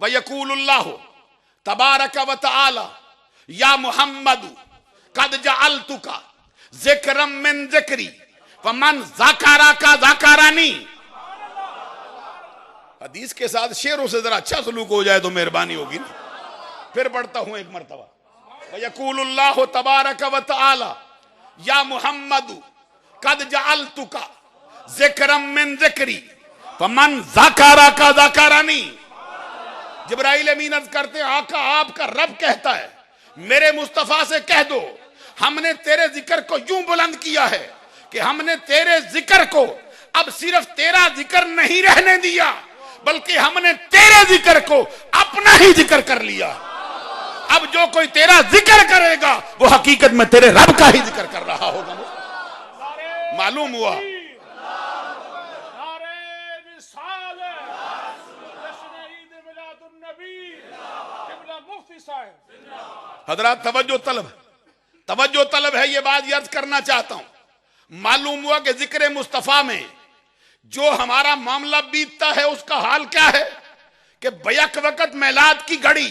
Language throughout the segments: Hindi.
व यकूलुल्लाहु तबारक व तआला या मुहम्मदु कद जअलतुका ज़िक्रम मिन ज़िक्री फमन ज़करा का ज़करानी। हदीस के साथ शेरों से जरा अच्छा सलूक हो जाए तो मेहरबानी होगी ना। फिर पढ़ता हूं एक मरतबा, व यकूलुल्लाहु तबारक व तआला या मुहम्मदु कद जअलतुका ज़िक्रम मिन ज़िक्री फमन ज़करा का ज़करानी। जिब्राइल अमीन अर्ज़ करते हैं, आका आपका रब कहता है मेरे मुस्तफा से कह दो हमने तेरे जिक्र को यूं बुलंद किया है कि हमने तेरे जिक्र को अब सिर्फ तेरा जिक्र नहीं रहने दिया, बल्कि हमने तेरे जिक्र को अपना ही जिक्र कर लिया। अब जो कोई तेरा जिक्र करेगा वो हकीकत में तेरे रब का ही जिक्र कर रहा होगा। मालूम हुआ हजरात, तवज्जो तलब है, ये बात याद करना चाहता हूं। मालूम हुआ कि जिक्र मुस्तफा में जो हमारा मामला बीतता है उसका हाल क्या है कि बैक वक्त मिलाद की घड़ी,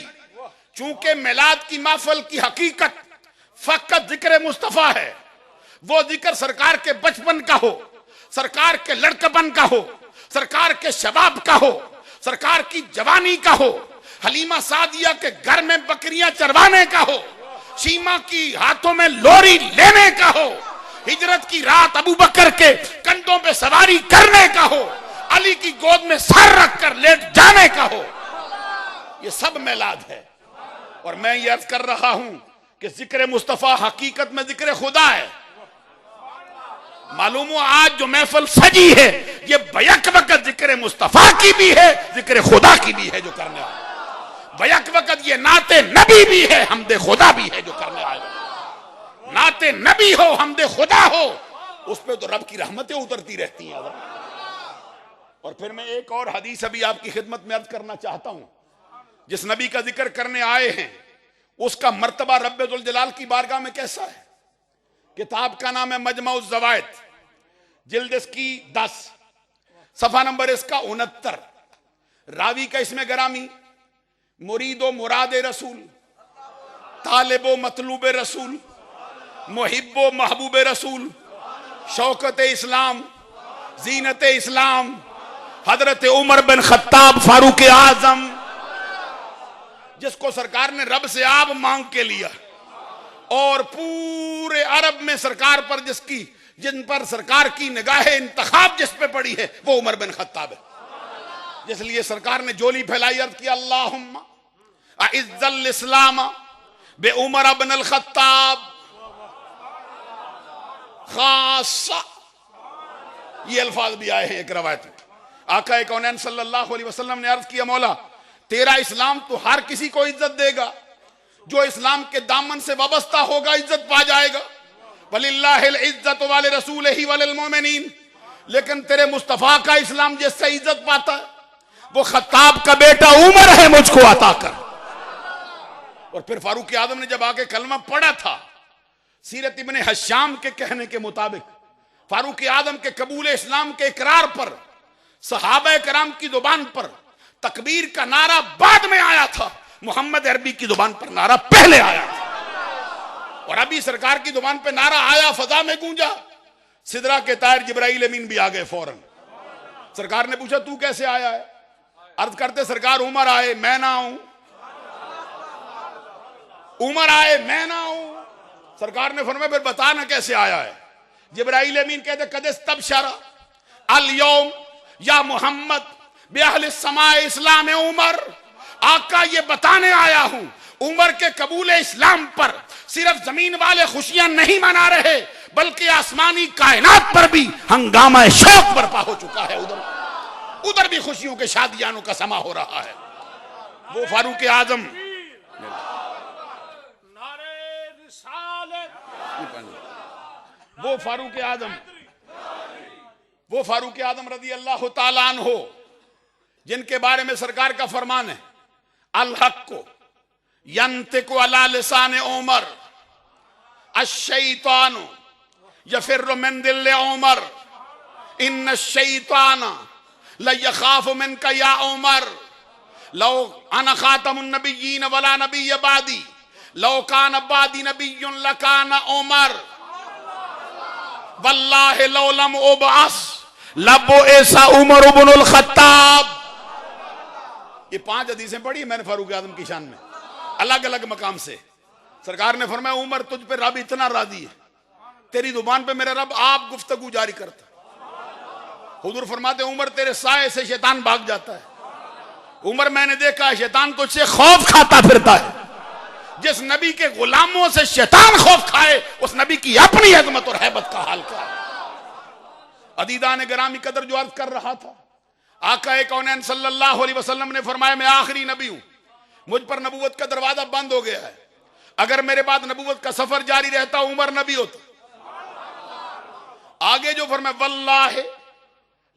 चूंकि मिलाद की महफिल की हकीकत फकत जिक्र मुस्तफा है, वो जिक्र सरकार के बचपन का हो, सरकार के लड़कपन का हो, सरकार के शबाब का हो, सरकार की जवानी का हो, हलीमा सादिया के घर में बकरियां चरवाने का हो, शीमा की हाथों में लोरी लेने का हो, हिजरत की रात अबू बकर के कंधों पे सवारी करने का हो, अली की गोद में सर रखकर लेट जाने का हो, ये सब मिलाद है। और मैं ये अर्ज कर रहा हूं कि जिक्र मुस्तफा हकीकत में जिक्र खुदा है। मालूम हो आज जो महफिल सजी है ये बैक वक्त जिक्र मुस्तफा की भी है, जिक्र खुदा की भी है जो करने आए। बैक वक्त ये नाते नबी भी है, हमदे खुदा भी है जो करने आए। नाते नबी हो, हमदे खुदा हो, उस पे तो रब की रहमतें उतरती रहती हैं। और फिर मैं एक और हदीस अभी आपकी खिदमत में अर्ज करना चाहता हूं। जिस नबी का जिक्र करने आए हैं उसका मर्तबा रब्बुल जलाल की बारगाह में कैसा है। किताब का नाम है मजमुअज़ ज़वाइद, जिल्द इसकी 10, सफा नंबर इसका 69। रावी का इसमें गरामी मुरीदो मुराद रसूल, तालिबो मतलूब रसूल, मुहिब्बो महबूब रसूल, शौकत इस्लाम, जीनत इस्लाम, हजरत उमर बिन खत्ताब फारूक आजम, जिसको सरकार ने रब से आब मांग के लिया और पूरे अरब में सरकार पर जिन पर सरकार की निगाह इंतखाब जिस पे पड़ी है वो उमर बिन खत्ताब है। इसलिए सरकार ने जोली फैलाई, अर्ज किया अल्लाहुम्मा अइज़्ज़ल इस्लाम बे उमर बिन खत्ताब खासा। ये अल्फाज भी आए हैं एक रवायत में। आका कौनैन सल्लल्लाहु अलैहि वसल्लम ने अर्ज किया, मौला तेरा इस्लाम तो हर किसी को इज्जत देगा, जो इस्लाम के दामन से वाबस्ता होगा इज्जत पा जाएगा। वलिल्लाहिल इज्जत वाले रसूलिही वलिल मोमिनीन, लेकिन तेरे मुस्तफा का इस्लाम जिससे इज्जत पाता है वो खत्ताब का बेटा उमर है, मुझको अता कर। और फिर फारूक आजम ने जब आके कलमा पढ़ा था, सीरत इब्ने हश्शाम के कहने के मुताबिक फारूक आजम के कबूल इस्लाम के इकरार पर सहाबा कराम की जुबान पर तकबीर का नारा बाद में आया था, मोहम्मद अरबी की जुबान पर नारा पहले आया था। और अभी सरकार की जुबान पे नारा आया, फजा में गूंजा, सिदरा के तायर जिब्राइल अमीन भी आ गए फौरन। सरकार ने पूछा तू कैसे आया है? अर्ज करते सरकार उमर आए मैं ना आऊं, उमर आए मैं ना आऊं। सरकार ने फरमाया फिर बता ना कैसे आया है। जिब्राइल अमीन कहते कदेस तब शरा अल यौम या मोहम्मद बेअहल समाए इस्लाम उमर, आका ये बताने आया हूं उमर के कबूल इस्लाम पर सिर्फ जमीन वाले खुशियां नहीं मना रहे बल्कि आसमानी कायनात पर भी हंगामा शौक बर्पा हो चुका है। उधर भी खुशियों के शादियानों का समा हो रहा है। वो फारूक आजम, वो फारूक आजम रज़ी अल्लाह ताला अन्हु जिनके बारे में सरकार का फरमान है अल हक़्क़ु यंतिक़ु अला लिसान उमर अश-शैतानु यफ़िर्रु मिन दिल उमर इन्न अश-शैतान ला यख़ाफ़ु मिनका या उमर लो अना खातमुन नबिय्यीन वला नबिय्य बादी, लो कान बादी नबिय्युन लकान उमर, वल्लाहि लौ लम उबअस लबो ऐसा उमर इब्नुल खत्ताब। ये 5 हदीसें पढ़ी मैंने फारूक आजम की शान में, अलग अलग मकाम से। सरकार ने फरमाया उमर तुझ पे रब इतना राजी है, तेरी जुबान पे मेरा रब आप गुफ्तगू जारी करता। हुजूर फरमाते उमर तेरे साए से शैतान भाग जाता है। उमर मैंने देखा है शैतान तुझसे खौफ खाता फिरता है। जिस नबी के गुलामों से शैतान खौफ खाए उस नबी की अपनी अजमत और हैबत का हाल क्या है। अदीदान गिरामी कदर जो अर्ज कर रहा था, आका कौनैन सल्लल्लाहु अलैहि वसल्लम ने फरमाया मैं आखिरी नबी हूं, मुझ पर नबूवत का दरवाजा बंद हो गया है। अगर मेरे बाद नबूवत का सफर जारी रहता उमर नबी होता। आगे जो फरमाया वल्लाहि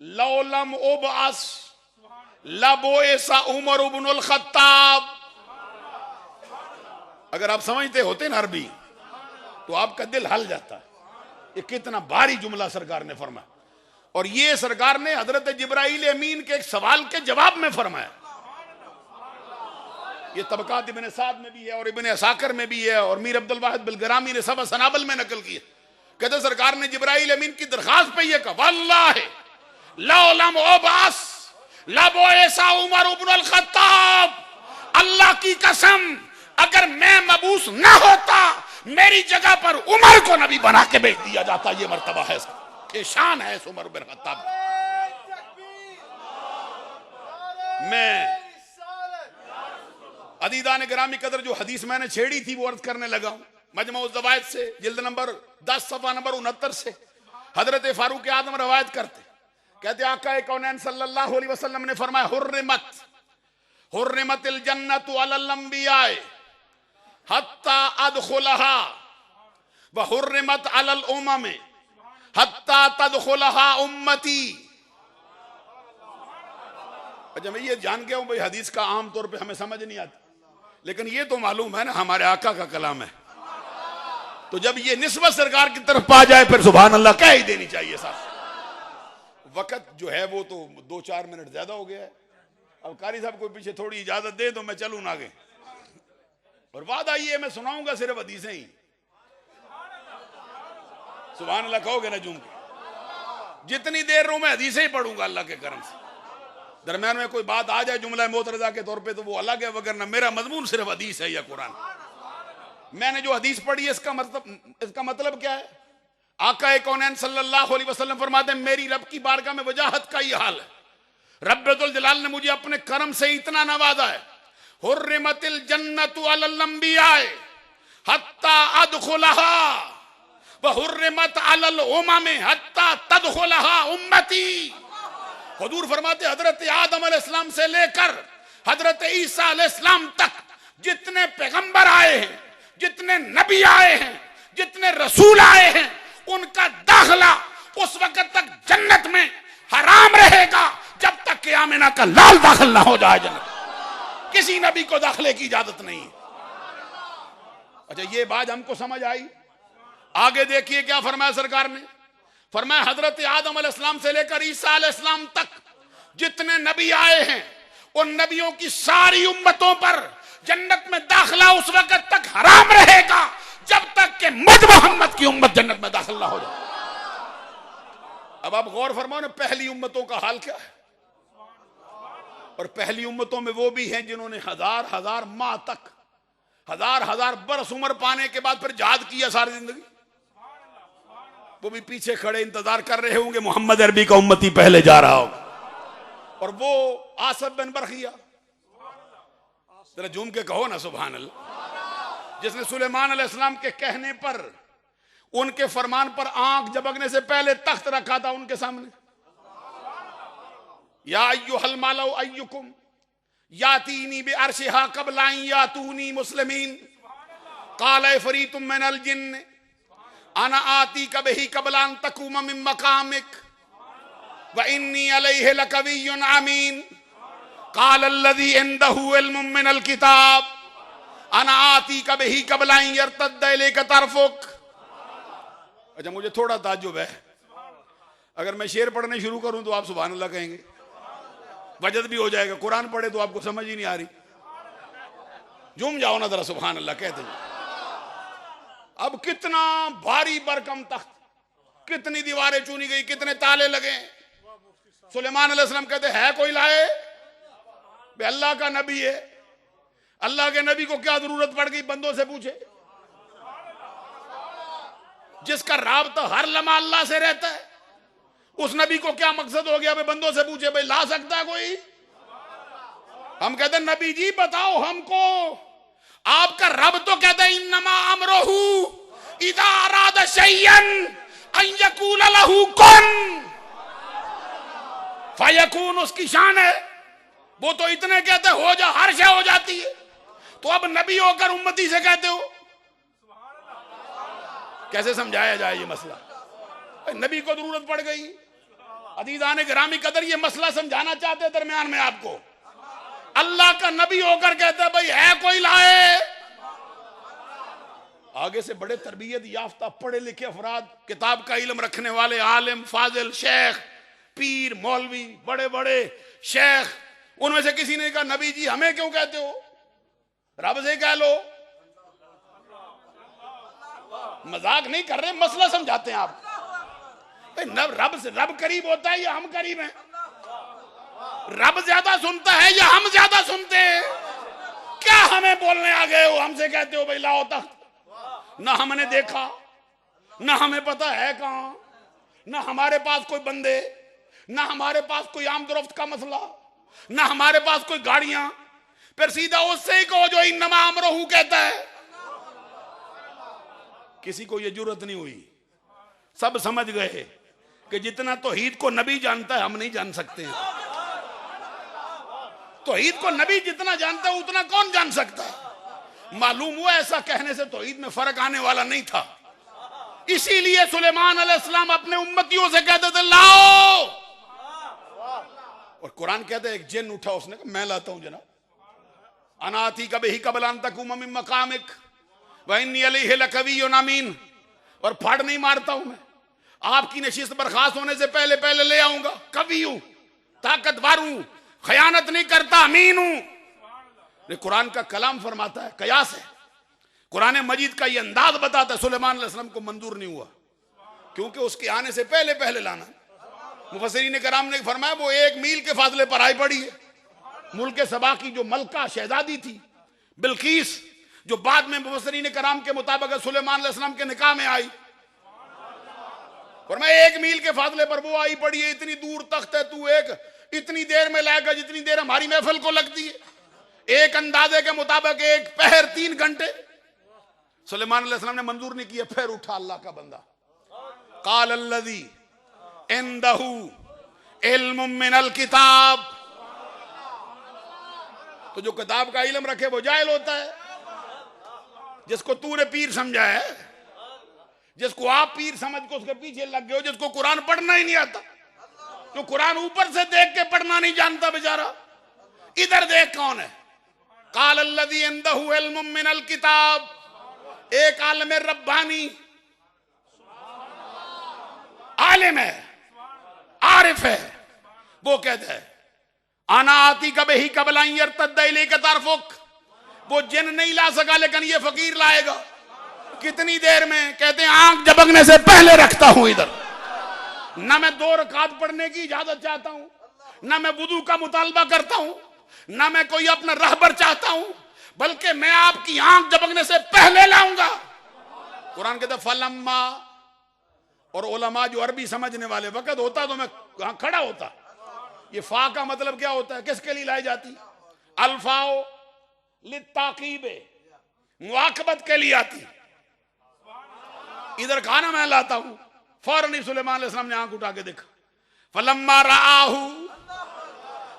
लौ लम उबअस लबो ऐसा उमर इब्नुल खत्ताब। अगर आप समझते होते ना अरबी तो आपका दिल हल जाता। ये कितना भारी जुमला सरकार ने फरमाया, और ये सरकार ने हजरत जिब्राइल अमीन के एक सवाल के जवाब में फरमाया। ये तबकात इब्न साद में भी है और इब्न असाकर में भी है, और मीर अब्दुल वाहिद बिलगरामी ने सब सनाबल में नकल किया। कहते सरकार ने जिब्राइल अमीन की दरखास्त पे ये कहा वल्लाहि लौ लम उबअस लबो ऐसा उमर इब्नुल खत्ताब, अल्लाह की कसम अगर मैं मबूस न होता मेरी जगह पर उमर को नबी बना के भेज दिया जाता। ये मर्तबा है, ये शान है इस उमर बिन खत्ताब। मैं अदीदान गिरामी कदर जो हदीस मैंने छेड़ी थी वो अर्ज करने लगा हूं। मजमुअ ज़वाइद से जिल्द नंबर 10 सफ़ा नंबर 69 से हजरत फारूक आजम रवायत करते, कहते आका कौनैन सल्लल्लाहु अलैहि वसल्लम ने फरमाया हुर्रिमतिल जन्नतु अलल अंबिया हत्ता अदखुलहा व हुर्रिमत अलल उमम हत्ता तदखुलहा उम्मती। अच्छा मैं ये जान गया हूं भाई हदीस का आम तौर पे हमें समझ नहीं आता, लेकिन ये तो मालूम है ना हमारे आका का कलाम है। तो जब ये निस्बत सरकार की तरफ पा जाए फिर सुभान अल्लाह कह ही देनी चाहिए साहब। वक्त जो है वो तो 2-4 मिनट ज्यादा हो गया है। अब कारी साहब को पीछे थोड़ी इजाजत दे तो मैं चलूं आगे, और वादा ये मैं सुनाऊंगा सिर्फ हदीसें ही। सुभान अल्लाह कहोगे ना जूम के, जितनी देर रो मैं हदीसें ही पढ़ूंगा अल्लाह के करम से। दरम्यान में कोई बात आ जाए जुमला मोतरजा के तौर पे तो वो अलग है, वगरना मेरा मजमून सिर्फ हदीस है या कुरान। मैंने जो हदीस पढ़ी है इसका मतलब क्या है। आका कौनैन सल्लल्लाहु अलैहि वसल्लम फरमाते हैं मेरी रब की बारगाह में वजाहत का ये हाल है, रब्बुल जलाल ने मुझे अपने करम से इतना नवाजा है। हुर्रिमतिल जन्नतु अलल अंबिया हत्ता अदखुलहा व हुर्रिमत अलल उमम हत्ता तदखुलहा उम्मती। हुजूर फरमाते हजरत आदम अलैहिस्सलाम से लेकर हजरत ईसा अलैहिस्सलाम तक जितने पैगंबर आए हैं, जितने नबी आए हैं, जितने रसूल आए हैं, उनका दाखिला उस वक्त तक जन्नत में हराम रहेगा जब तक कि आमिना का लाल दाखिल ना हो जाए जन्नत। किसी नबी को दाखिले की इजाजत नहीं है। अच्छा ये बात हमको समझ आई। आगे देखिए क्या फरमाया सरकार ने। फरमाया हजरत आदम अलैहिस्सलाम से लेकर ईसा अलैहिस्सलाम तक जितने नबी आए हैं उन नबियों की सारी उम्मतों पर जन्नत में दाखिला उस वक्त तक हराम रहेगा जब तक कि मुझ मोहम्मद की उम्मत जन्नत में दाखिल ना हो जाए। अब आप गौर फरमाओ ना पहली उम्मतों का हाल क्या है। और पहली उम्मतों में वो भी हैं जिन्होंने हजार माह तक हजार बरस उम्र पाने के बाद फिर जिहाद किया सारी जिंदगी। वो भी पीछे खड़े इंतजार कर रहे होंगे मोहम्मद अरबी का उम्मती पहले जा रहा होगा। और वो आसिफ बिन बरखिया, जरा झूम के कहो ना सुभान अल्लाह, जिसने सुलेमान अलैहिस्सलाम के कहने पर उनके फरमान पर आंख झपकने से पहले तख्त रखा था उनके सामने। या अय्युहल मालउ अय्युकुम यातीनी बि अर्शिहा क़ब्ला अन यातूनी मुस्लिमीन क़ाल फरीतुम मिनल जिन्न अना आतीका बिही क़ब्ला अन तक़ूम मिन मक़ामिक व इन्नी अलैहि लक़विय्युन अमीन क़ाल अल्लज़ी इंदहु इल्मुम मिनल किताब अना आतीका बिही क़ब्ला अन यर्तद्द इलैका तरफ़ुक। अच्छा मुझे थोड़ा ताज्जुब है, अगर मैं शेर पढ़ने शुरू करूं तो आप सुभान अल्लाह कहेंगे। वजद भी हो जाएगा। कुरान पढ़े तो आपको समझ ही नहीं आ रही, झूम जाओ ना जरा, सुभान अल्लाह कहते हैं। अब कितना भारी बरकम तख्त, कितनी दीवारें चुनी गई, कितने ताले लगे। सुलेमान अलैहिस्सलाम कहते है कोई लाए? बे अल्लाह का नबी है, अल्लाह के नबी को क्या जरूरत पड़ गई बंदों से पूछे? जिसका राब्ता हर लम्हा अल्लाह से रहता है, उस नबी को क्या मकसद हो गया भाई बंदों से पूछे? भाई ला सकता है कोई? हम कहते हैं नबी जी बताओ हमको, आपका रब तो कहता है इन्नमा अमरुहु इज़ा अरादा शैयन अन यकूल लहू कुन फयकून। उसकी शान है, वो तो इतने कहते हो जा, हर शय हो जाती है। तो अब नबी होकर उम्मती से कहते हो, कैसे समझाया जाए ये मसला? नबी को जरूरत पड़ गई। अजीज़ान गिरामी कदर, ये मसला समझाना चाहते हैं दरमियान में आपको। अल्लाह का नबी होकर कहता है भाई है कोई लाए? आगे से बड़े तरबियत याफ्ता पढ़े लिखे अफराद, किताब का इल्म रखने वाले आलिम फाजिल शेख पीर मौलवी बड़े बड़े शेख, उनमें से किसी ने कहा नबी जी हमें क्यों कहते हो, रब से कह लो। मजाक नहीं कर रहे, मसला समझाते हैं आप। रब से रब करीब होता है या हम करीब हैं? रब ज्यादा सुनता है या हम ज्यादा सुनते हैं? क्या हमें बोलने आ गए हो, हमसे कहते हो भाई लाओ तख्त? ना हमने देखा, ना हमें पता है कहां, ना हमारे पास कोई बंदे, ना हमारे पास कोई आमदरफ्त का मसला, ना हमारे पास कोई गाड़ियां। फिर सीधा उससे ही कहो जो इन्नमा अमरुहु कहता है। किसी को यह जरूरत नहीं हुई, सब समझ गए कि जितना तौहीद को नबी जानता है हम नहीं जान सकते हैं। तौहीद को नबी जितना जानता है उतना कौन जान सकता है? मालूम हुआ ऐसा कहने से तौहीद में फर्क आने वाला नहीं था। इसीलिए सुलेमान अलैहिस्सलाम अपने उम्मतियों से कहते थे लाओ, और कुरान कहता है एक जिन उठा, उसने कहा मैं लाता हूं जनाब। अनाती कबही कबलान तकुम मिन मकामिक व इन्नी अलैहि लकवियुन अमीन, और फाड़ नहीं मारता हूं मैं, आपकी नशिस्त बर्खास्त होने से पहले पहले ले आऊंगा। कवि हूं, ताकतवर हूं, खयानत नहीं करता, अमीन हूं। कुरान का कलाम फरमाता है, कयास है। कुरान मजीद का ये अंदाज बताता है सुलेमान अलैहिस्सलाम को मंजूर नहीं हुआ, क्योंकि उसके आने से पहले पहले लाना। मुफस्सिरीन कराम ने फरमाया वो 1 मील के फासले पर आई पड़ी है। मुल्क सबा की जो मलका शहजादी थी बिल्कीस, जो बाद में मुफस्सिरीन कराम के मुताबिक सुलेमान अलैहिस्सलाम के निकाह में आई, और मैं 1 मील के फासले पर वो आई पड़ी है। इतनी दूर तख्त है, तू एक इतनी देर में लाएगा जितनी देर हमारी महफिल को लगती है। एक अंदाजे के मुताबिक 1 पहर 3 घंटे। सुलेमान अलैहिस्सलाम ने मंजूर नहीं किया। फिर उठा अल्लाह का बंदा, काल अल्लज़ी इंदहु इल्मुम मिनल किताब। तो जो किताब का इल्म रखे वो जाहिल होता है। जिसको तूने पीर समझा है, जिसको आप पीर समझ को उसके पीछे लग गए हो, जिसको कुरान पढ़ना ही नहीं आता, जो कुरान ऊपर से देख के पढ़ना नहीं जानता बेचारा, इधर देख कौन है। काल अल्लज़ी इंदहु इल्मुम मिनल किताब, एक आलिम रब्बानी आलिम है, आरिफ है, वो कहता है आना आती कब ही कबलाइयर तद्दईले के तारफुक। वो जिन नहीं ला सका लेकिन ये फकीर लाएगा। कितनी देर में? कहते हैं आंख झपकने से पहले रखता हूं इधर। ना मैं 2 रकात पढ़ने की इजाजत चाहता हूं, ना मैं वुदू का मुतालबा करता हूं, ना मैं कोई अपना रहबर चाहता हूं, बल्कि मैं आपकी आंख झपकने से पहले लाऊंगा। कुरान कहता फलम्मा, और उलमा जो अरबी समझने वाले, वक्त होता तो मैं वहां खड़ा होता। ये फा का मतलब क्या होता है, किसके लिए लाई जाती? अल्फाओ लित्ताकीबे, मुआकबत के लिए आती। इधर खाना मैं लाता हूं। फौरन ही सुलेमान अलैहिस्सलाम ने आंख उठा के देखा। फलम्मा राहू,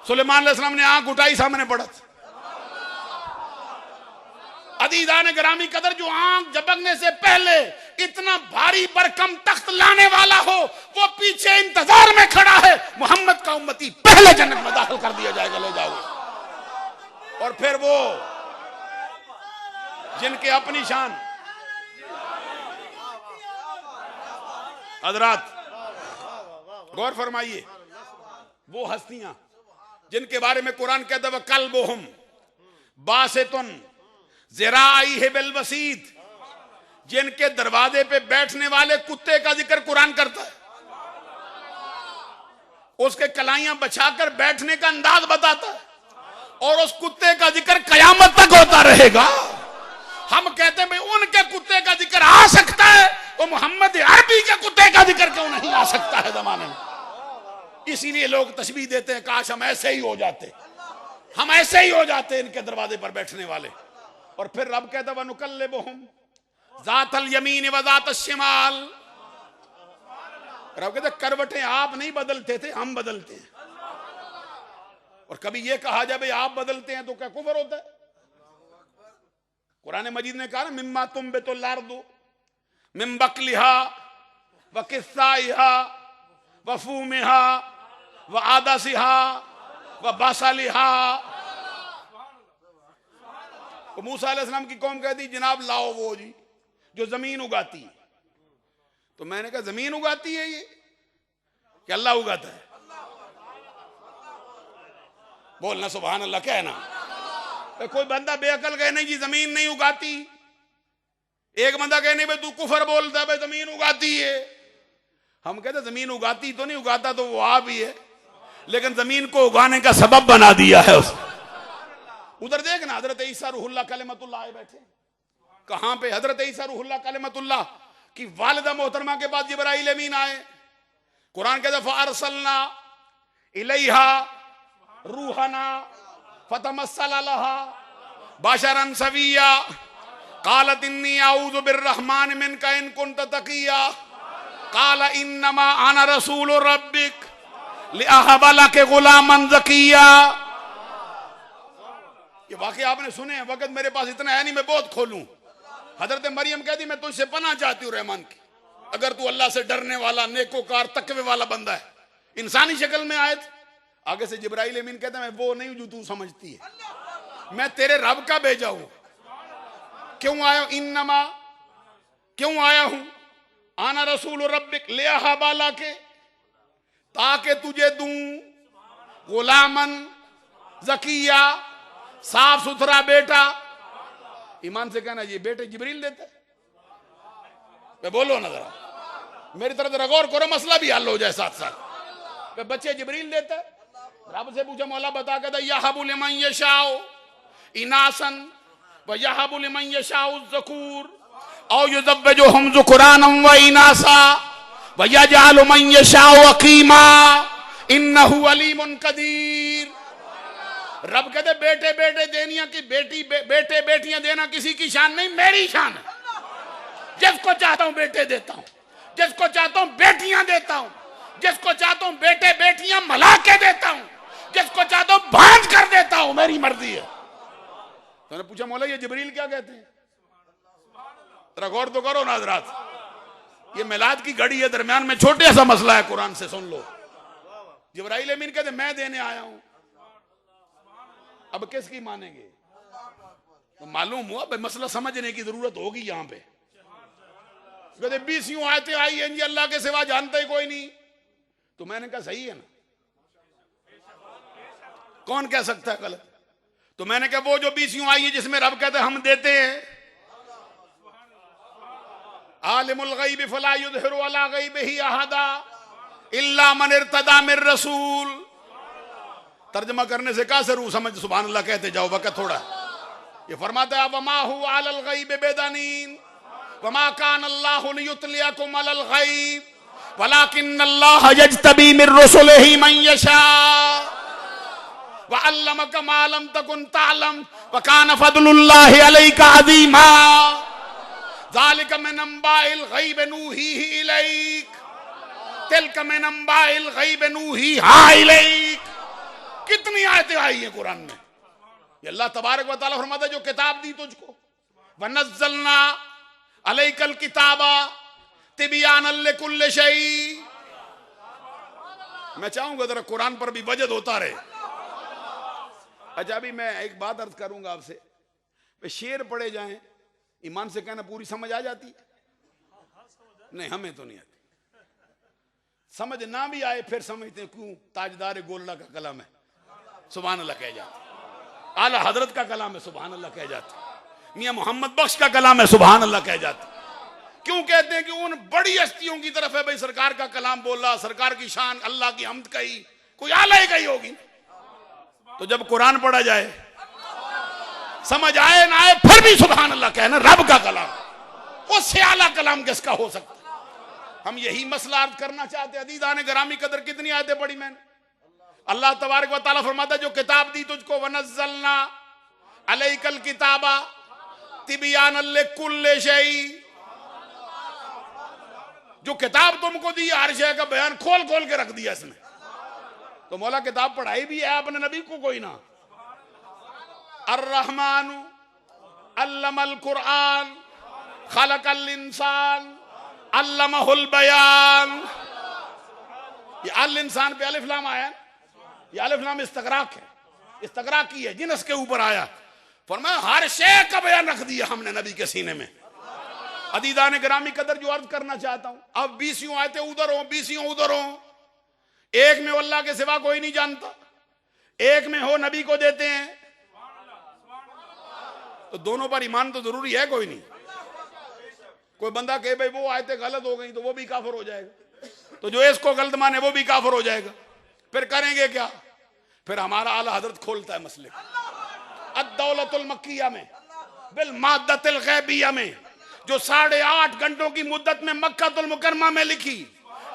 सुलेमान अलैहिस्सलाम ने आंख उठाई, सामने पड़त। अजीज़ान गिरामी कदर, जो आंख झपकने से पहले इतना भारी बरकम तख्त लाने वाला हो, वो पीछे इंतजार में खड़ा है। मोहम्मद का उम्मती पहले जन्नत में दाखिल कर दिया जाएगा, ले जाओगे। और फिर वो जिनके अपनी शान, हजरात गौर फरमाइए, वो हस्तियां जिनके बारे में कुरान कहता है कल्बुहुम बासितुन ज़िराइहि बिल वसीद, जिनके दरवाजे पे बैठने वाले कुत्ते का जिक्र कुरान करता है, उसके कलाइयां बचाकर बैठने का अंदाज बताता है, और उस कुत्ते का जिक्र कयामत तक होता रहेगा। हम कहते हैं भाई उनके कुत्ते का जिक्र आ सकता है, तो मोहम्मद अरबी के कुत्ते का जिक्र क्यों नहीं आ सकता है जमाने में। इसीलिए लोग तशबीह देते हैं काश हम ऐसे ही हो जाते, हम ऐसे ही हो जाते इनके दरवाजे पर बैठने वाले। और फिर रब कहता है वनुकल्लिबुहुम ज़ातल यमीन व ज़ातश शिमाल, रब कहते करवटें आप नहीं बदलते थे, हम बदलते हैं। और कभी ये कहा जाए भाई आप बदलते हैं तो क्या कुफर होता है? कुरान मजीद ने कहा ना मिम्मा तुम्बितुल अर्दु मिन बकलिहा व किस्साइहा व फूमिहा व आदसिहा व बसलिहा। तो मूसा अलैहिस्सलाम की कौम कहती जनाब लाओ वो जी जो जमीन उगाती है। तो मैंने कहा जमीन उगाती है ये कि अल्लाह उगाता है? बोलना सुभान अल्लाह, कहना। कोई बंदा बेअकल कहे नहीं जी जमीन नहीं उगाती, एक बंदा कहे नहीं भाई तू कुफर बोलता है भाई जमीन उगाती है। हम कहते जमीन उगाती तो नहीं, उगाता तो वो आप ही है, लेकिन जमीन को उगाने का सबब बना दिया है उसने। उधर देखना हजरत ईसा रूहुल्लाह कलिमतुल्लाह आए बैठे, कहां पे? हजरत ईसा रूहुल्लाह कलिमतुल्लाह की वालिदा मोहतरमा के बाद जिब्राइल अमीन आए। कुरान कहता फअरसलना इलैहा रूहना फतमस्सल लहा बशरन सविया कालत इन्नी अऊज़ु बिर्रहमान मिनका इन कुन्त तकिया काला इन्नमा अना रसूल रब्बिक लिअहब लक गुलामन ज़किया। ये वाकई आपने सुने हैं, वक्त मेरे पास इतना है नहीं मैं बहुत खोलूं। हजरत मरियम कहती मैं तुझसे पनाह चाहती हूँ रहमान की, अगर तू अल्लाह से डरने वाला नेकोकार तकवे वाला बंदा है। इंसानी शक्ल में आए थे, आगे से जिब्राइल अमीन कहता मैं वो नहीं जो तू समझती है, मैं तेरे रब का भेजा हूं। क्यों आया? इन्नमा क्यों आया हूं? आना रसूल रब्बिक लिअहब लक, ताकि तुझे दूं गुलामन ज़किया, साफ सुथरा बेटा। ईमान से कहना ये बेटे जिब्रील देते मैं बोलो ना जरा, मेरी तरफ जरा गौर करो, मसला भी हल हो जाए साथ साथ। बच्चे जिब्रील देते। रब से पूछा मौला बता कहता यहबु लिमन यशाउ इनासन व यहबु लिमन यशाउ ज़कूर औ युज़व्विजुहुम ज़ुकुरानन व इनासा व यजअलु मन यशाउ अकीमा इन्नहु अलीमुन कदीर। रब कहते बेटे बेटे देनिया की बेटे बेटियां देना किसी की शान नहीं, मेरी शान है। जिसको चाहता हूं बेटे देता हूं, जिसको चाहता हूं बेटियां देता हूं, जिसको चाहता हूं बेटे बेटियां मला के देता हूं, जिसको चाहता हूं भांज कर देता हूं, मेरी मर्जी है। तो ने पूछा मौला ये जिब्रील क्या कहते हैं? जरा गौर तो करो ना हज़रात, ये मिलाद की घड़ी है, दरमियान में छोटे सा मसला है, कुरान से सुन लो। जिब्राइल अमीन कहते मैं देने आया हूं, अब किसकी मानेंगे? तो मालूम हुआ भाई मसला समझने की जरूरत होगी यहां पे। कहते 20 आयतें आई हैं जी अल्लाह के सिवा जानता ही कोई नहीं। तो मैंने कहा सही है ना, कौन कह सकता है गलत? तो मैंने कहा वो जो 20 आई है जिसमें रब कहते हम देते हैं आलिमुल गैब फला युज़हिरु अला गैबिही अहदा इल्ला मन इर्तदा मिर रसूल। तर्जमा करने से का सरू समझ, सुभान अल्लाह कहते जाओ, वक्त थोड़ा। ये फरमाता है वमा हुवा अलल गैब बिदनीन वमा कान अल्लाहु लियुतलियकुम अलल गैब वलाकिन्नल्लाह यज्तबी मिर रुसुलिही मन यशा व अल्लमका मा लम तकुन तअलम व कान फदलुल्लाहि अलैका अज़ीमा ज़ालिका मिन अंबाइल गैब नूहीही इलैक तिलका मिन अंबाइल गैब नूहीहा इलैक। कितनी आयतें आई हैं कुरान में। ये अल्लाह तबारक व तआला फरमाता है जो किताब दी तुझको वनज़्ज़लना अलैकल किताबा तिबयानल लिकुल्लि शै। मैं चाहूंगा जरा कुरान पर भी वजद होता रहे। अच्छा अभी मैं एक बात अर्ज करूंगा आपसे, शेर पढ़े जाएं ईमान से कहना पूरी समझ आ जाती है? नहीं हमें तो नहीं आती। समझ ना भी आए फिर समझते क्यों ताजदार गोल्ला का कलम है, सुभान अल्लाह कह जाते, आला हजरत का कलाम है सुभान अल्लाह कह जाते, मियां मोहम्मद बख्श का कलाम है सुभान अल्लाह कह जाते। क्यों कहते हैं कि उन बड़ी हस्तियों की तरफ है, भाई सरकार का कलाम बोला, सरकार की शान, अल्लाह की हमद कही, कोई आला ही कही होगी। तो जब कुरान पढ़ा जाए, समझ आए ना आए, फिर भी सुभान अल्लाह कहना, रब का कलाम, उससे आला कलाम किसका हो सकता। हम यही मसला अर्ज करना चाहते हैं। अदीदाने ग्रामी कदर कितनी आयतें पढ़ी मैंने। अल्लाह तबारक व तआला फरमाता है जो किताब दी तुझको, वनज़्ज़लना अलैकल किताबा तिबयानल लिकुल्लि शै, जो किताब तुमको दी हर शय का बयान खोल खोल के रख दिया इसमें। तो मौला किताब पढ़ाई भी है आपने नबी को कोई ना। अर्रहमानु अल्लमल कुरान खलकल इंसान अल्लमहुल बयान। ये अल इंसान पे अलिफ लाम आया, ये अलिफ लाम इस्तगराक है, इस्तगराक की है, जिनस के ऊपर आया। फरमाया हर शय का बयान रख दिया हमने नबी के सीने में। अदीदाने ग्रामी कदर जो अर्ज करना चाहता हूं, अब 20 आयतें उधर हो, 20 उधर हो, एक में अल्लाह के सिवा कोई नहीं जानता, एक में हो नबी को देते हैं, तो दोनों पर ईमान तो जरूरी है। कोई नहीं, कोई बंदा कहे भाई वो आयतें गलत हो गई तो वो भी काफिर हो जाएगा, तो जो इसको गलत माने वो भी काफिर हो जाएगा। फिर करेंगे क्या? फिर हमारा आला हजरत खोलता है मसले को। अद-दौलतुल मक्किया में बिल माद्दतिल गैबिया में, जो 8.5 घंटों की मुद्दत में मक्कातुल मुकर्रमा में लिखी,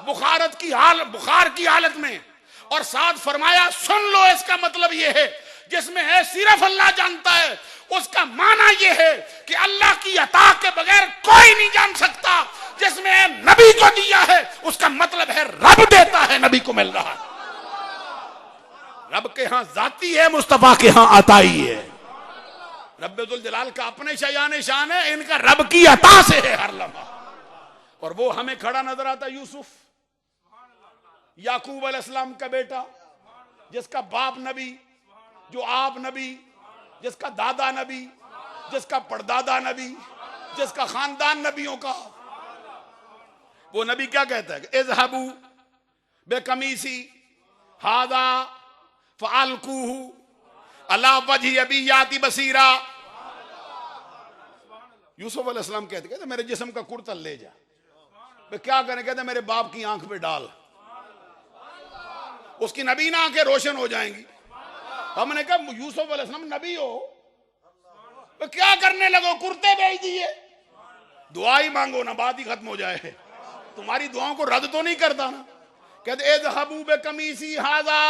बुखार की हालत में, और साथ फरमाया सुन लो इसका मतलब यह है, जिसमें है सिर्फ अल्लाह जानता है, उसका माना यह है कि अल्लाह की अता के बगैर कोई नहीं जान सकता। जिसमें है नबी को दिया है, उसका मतलब है रब देता है, नबी को मिल रहा है। रब के यहां जाती है, मुस्तफा के यहां अताई है। रब्बुल जलाल का अपने शयान शान है, इनका रब की अता से है हर लम्हा। और वो हमें खड़ा नजर आता यूसुफ, याकूब अलैहिस्सलाम का बेटा, जिसका बाप नबी, जो आप नबी, जिसका दादा नबी, जिसका परदादा नबी, जिसका खानदान नबियों का। वो नबी क्या कहता है? इज़हबू बेकमीसी हादा फ़अल्कूहु अला वजहि अबीयाति बसीरा। यूसुफ अलैहिस्सलाम कहते मेरे जिस्म का कुर्ता ले जा। वे क्या करें? कहते मेरे बाप की आंख पे डाल, उसकी नबीना आंखें रोशन हो जाएंगी। हमने कहा यूसुफ अलैहिस्सलाम नबी हो, तो क्या करने लगो? कुर्ते भेज दिए। दुआ ही मांगो ना, बात ही खत्म हो जाए। तुम्हारी दुआओं को रद्द तो नहीं करता ना। कहते इज़हबू बेकमीसी हाज़ा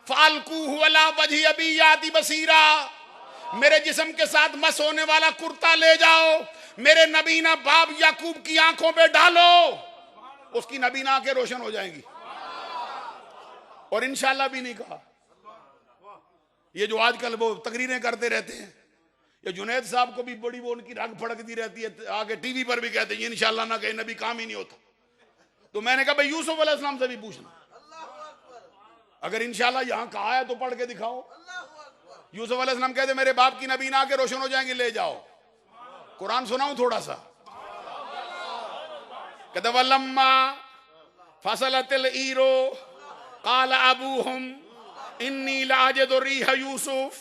फ़अल्कूहु अला वजहि अबीयाति बसीरा, मेरे जिस्म के साथ मस होने वाला कुर्ता ले जाओ, मेरे नबीना बाप याकूब की आंखों पे डालो, उसकी नबीना आंखें रोशन हो जाएंगी। और इंशाल्लाह भी नहीं कहा। ये जो आजकल वो तकरीरें करते रहते हैं, ये जुनैद साहब को भी बड़ी वो उनकी रग फड़कती रहती है, आगे टीवी पर भी कहते हैं इंशाल्लाह ना कहे, नबी काम ही नहीं होता। तो मैंने कहा भाई यूसुफ अलैहिस्सलाम से भी पूछना, अगर इंशाल्लाह यहां कहा है तो पढ़ के दिखाओ। यूसुफ अलैहिस्सलाम कहते मेरे बाप की नबीना आके रोशन हो जाएंगे, ले जाओ। कुरान सुनाऊं थोड़ा सा? कहते वलम्मा फसलतिल ईरो काल अबूहुम इन्नी लाजिदु रीह यूसुफ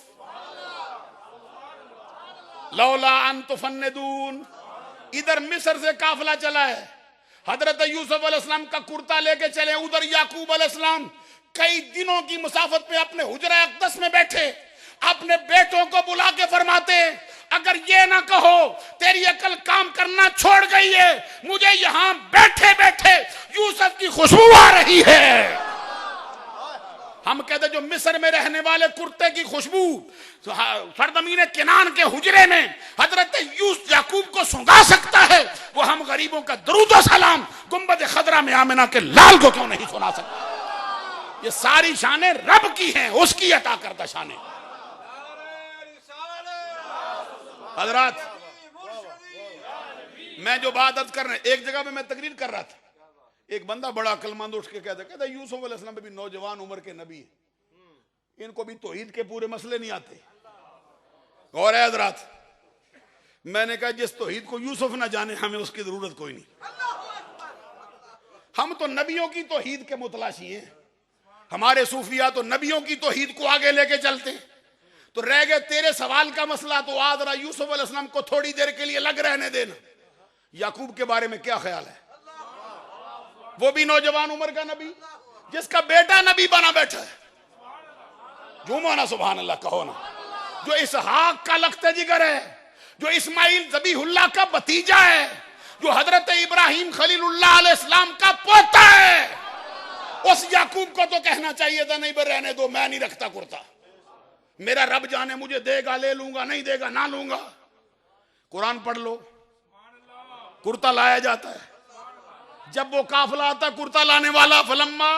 लौला अन तुफन्निदून। इधर मिस्र से काफिला चला है, हजरत यूसुफ अलैहिस्सलाम का कुर्ता लेके चले, उधर याकूब अलैहिस्सलाम कई दिनों की मुसाफत पे अपने हुजरा अक़दस में बैठे, अपने बेटों को बुला के फरमाते अगर ये ना कहो तेरी अकल काम करना छोड़ गई है, मुझे यहां बैठे बैठे यूसुफ की खुशबू आ रही है। हम कहते जो मिस्र में रहने वाले कुर्ते की खुशबू सरजमीन किनान के हुजरे में हजरत याकूब को सुंघा सकता है, वो हम गरीबों का दरूद व सलाम गुंबद खदरा में आमिना के लाल को क्यों नहीं सुना सकते? ये सारी शानें रब की हैं, उसकी अता करता शानें। हजरात, मैं जो बात अर्ज कर रहा, एक जगह पे मैं तकरीर कर रहा था, एक बंदा बड़ा अक्लमंद उठ के कहता यूसुफ अलैहिस्सलाम भी नौजवान उम्र के नबी है, इनको भी तौहीद के पूरे मसले नहीं आते। और हजरात, मैंने कहा जिस तौहीद को यूसुफ ना जाने हमें उसकी जरूरत कोई नहीं। हम तो नबियों की तौहीद के मुतलाशी हैं, हमारे सूफिया तो नबियों की तौहीद को आगे लेके चलते हैं। तो रह गए तेरे सवाल का मसला, तो आज जरा यूसुफ अलैहिस्सलाम को थोड़ी देर के लिए लग रहने देना। याकूब के बारे में क्या ख्याल है? वो भी नौजवान उम्र का नबी, जिसका बेटा नबी बना बैठा है। झूमो ना, सुभान अल्लाह कहो ना। जो इसहाक का लख्ते जिगर है, जो इस्माइल ज़बीहुल्लाह का भतीजा है, जो हजरत इब्राहिम खलीलुल्लाह अलैहिस्सलाम का पोता है, उस याकूब को तो कहना चाहिए था नहीं भाई रहने दो, मैं नहीं रखता कुर्ता, मेरा रब जाने मुझे देगा ले लूंगा, नहीं देगा ना लूंगा। कुरान पढ़ लो, कुर्ता लाया जाता है। जब वो काफिला आता कुर्ता लाने वाला, फलम्मा,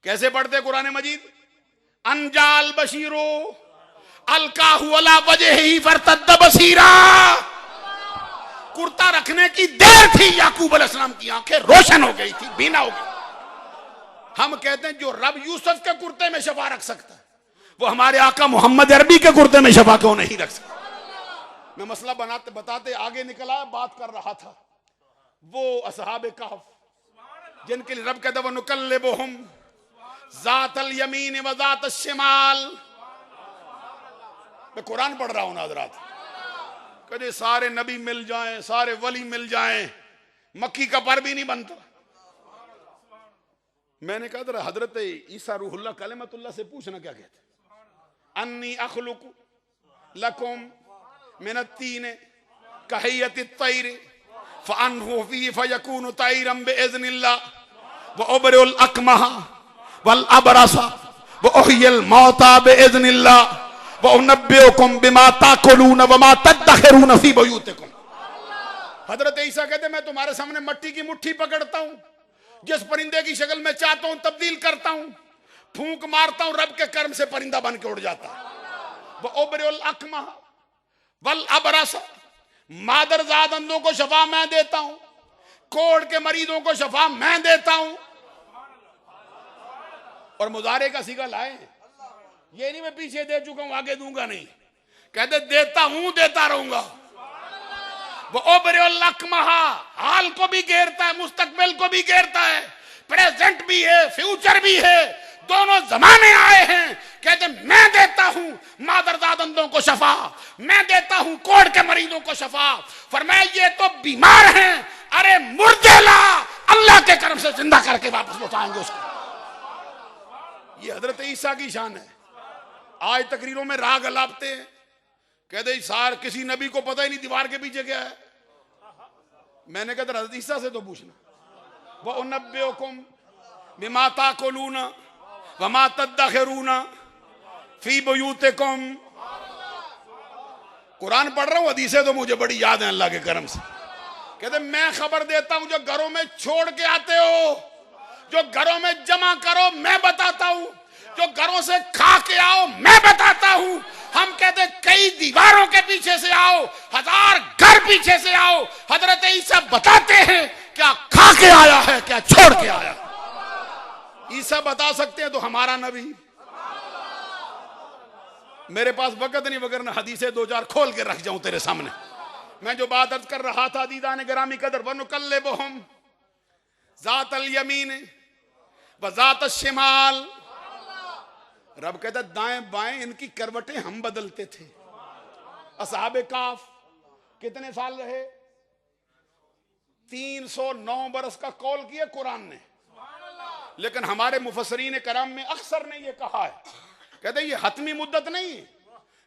कैसे पढ़ते कुरान मजीद? अनजाल बशीरो अलकाहु अला वजही फरतद्द बसीरा। कुर्ता रखने की देर थी, याकूब अलैहिस्सलाम की आंखें रोशन हो गई थी, बीना हो गई। हम कहते हैं जो रब यूसुफ के कुर्ते में शफा रख सकता है, वो हमारे आका मोहम्मद अरबी के कुर्ते में शफा क्यों नहीं रख सकता? मैं मसला बनाते बताते आगे निकला, बात कर रहा था वो असहाबे कहफ, जिनके लिए रब कहता है वनुकल्लिबुहुम ज़ातल यमीन व ज़ातश शिमाल। मैं कुरान पढ़ रहा हूं ना हज़रात, कदे सारे नबी मिल जाएं, सारे वली मिल जाएं, मक्की का पर भी नहीं बनता। मैंने कहा था हजरत ईसा रूहुल्लाह कलिमतुल्लाह से पूछना क्या कहते, अन्नी अखलुकु लकुम मिनत्तीन कहयतित तैर फअनहु फी फयकूनु तैरम बिइज़्निल्लाह व उबरिउल अकमह वल अबरसा व उहयिल मौता बिइज़्निल्लाह व उनब्बिउकुम बिमा ताकुलून व मा तदखिरून फी बुयूतिकुम। हजरत ईसा कहते मैं तुम्हारे सामने मट्टी की मुट्ठी पकड़ता हूं, जिस परिंदे की शक्ल में चाहता हूं तब्दील करता हूं, फूंक मारता हूं, रब के कर्म से परिंदा बन के उड़ जाता है। वो उबरिउल अकमह वल अबरसा, मादरजाद अंधों को शफा मैं देता हूं, कोढ़ के मरीजों को शफा मैं देता हूं। और मुजारे का सिगा लाए, ये नहीं मैं पीछे दे चुका हूं आगे दूंगा नहीं, कहते देता हूं देता रहूंगा। वो उबरिउल अकमह, हाल को भी घेरता है, मुस्तकबिल को भी घेरता है, प्रेजेंट भी है, फ्यूचर भी है, दोनों जमाने आए हैं। कहते मैं देता हूं मादरजाद अंधों को शफा, मैं देता हूं कोढ़ के मरीजों को शफा। फरमाया ये तो बीमार हैं, अरे मुर्दे ला, अल्लाह के कर्म से जिंदा करके वापस लौटाएंगे उसको। ये हजरत ईसा की शान है। आज तकरीरों में राग अलापते हैं, कहते सार किसी नबी को पता ही नहीं दीवार के पीछे क्या है। मैंने कहा हजरत ईसा से तो पूछना, वो उनब्बिउकुम बिमा ताकुलून व मा तदखिरून फी बुयूतिकुम। कुरान पढ़ रहा हूं, हदीसें तो मुझे बड़ी याद है अल्लाह के करम से। कहते मैं खबर देता हूं जो घरों में छोड़ के आते हो, जो घरों में जमा करो मैं बताता हूं, जो घरों से खा के आओ मैं बताता हूं। हम कहते कई दीवारों के पीछे से आओ, हजार घर पीछे से आओ, हजरत ईसा बताते हैं क्या खा के आया है क्या छोड़ के आया। ईसा बता सकते हैं तो हमारा नबी। मेरे पास वक्त नहीं, वगरना हदीसें दो चार खोल के रख जाऊं तेरे सामने। मैं जो बात अर्ज कर रहा था, दीदान गिरामी कदर, वनुकल्लिबुहुम ज़ातल यमीन व ज़ातश शिमाल। रब कहता दाएं बाएं इनकी करवटें हम बदलते थे। असहाबे काफ कितने साल रहे? 309 बरस का कौल किया कुरान ने, लेकिन हमारे मुफस्सरीन कराम में अक्सर ने यह कहा है, कहते ये हतमी मुद्दत नहीं,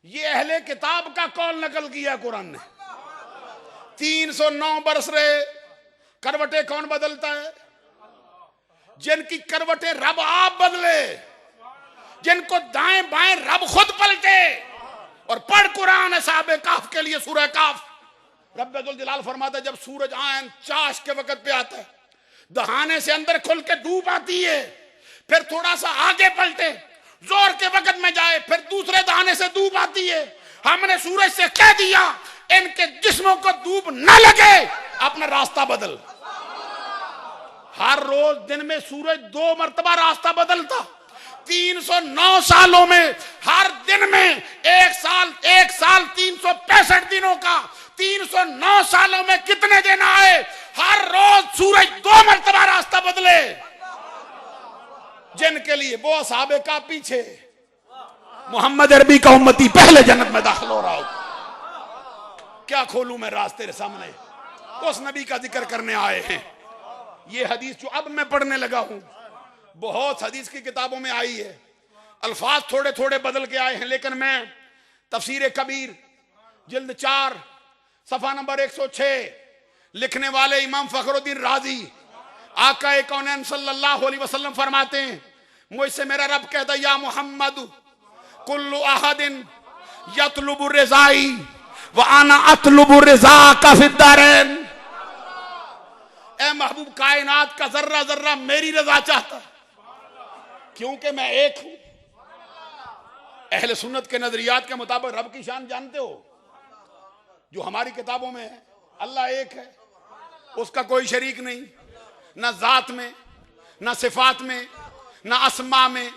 ये अहले किताब का कौल नकल किया कुरान ने। 309 बरस रहे। करवटें कौन बदलता है? जिनकी करवटें रब आप बदले, जिनको दाएं बाएं रब खुद पलटे। और पढ़ कुरान असहाबे काफ के लिए सूरह काफ। रब्बुल जलाल फरमाता है जब सूरज आयन चाश के वक्त पे आता है, दहाने से अंदर खुल के डूब आती है, फिर थोड़ा सा आगे पलटे, जोर के वक्त में जाए, फिर दूसरे दहाने से डूब आती है। हमने सूरज से कह दिया इनके जिस्मों को डूब न लगे, अपना रास्ता बदल। हर रोज दिन में सूरज 2 मरतबा रास्ता बदलता। 309 सालों में हर दिन में एक साल 365 दिनों का, 309 सालों में कितने दिन आए? हर रोज सूरज 2 मरतबा रास्ता बदले। जिनके लिए वो असहाबे का पीछे मोहम्मद अरबी का उम्मती पहले जन्नत में दाखिल हो रहा हो। क्या खोलूं मैं राज तेरे सामने, उस नबी का जिक्र करने आए हैं। ये हदीस जो अब मैं पढ़ने लगा हूं बहुत हदीस की किताबों में आई है, अल्फाज थोड़े थोड़े बदल के आए हैं, लेकिन मैं तफसीर कबीर जिल्द 4 सफा नंबर 106 लिखने वाले इमाम फखरुद्दीन राजी आका कौनैन सल्लल्लाहु अलैहि वसल्लम फरमाते हैं, मुझसे मेरा रब कहता या मोहम्मद कुल्लु अहदिन यतलुबु रिज़ाई व अना अतलुबु रिज़ाका फिद्दारैन। ए महबूब, कायनात का जर्रा जर्रा मेरी रजा चाहता, क्योंकि मैं एक हूं। अहले सुन्नत के नजरियात के मुताबिक रब की शान जानते हो, जो हमारी किताबों में है, अल्लाह एक है, उसका कोई शरीक नहीं, ना जात में, ना सिफात में, ना अस्मा में,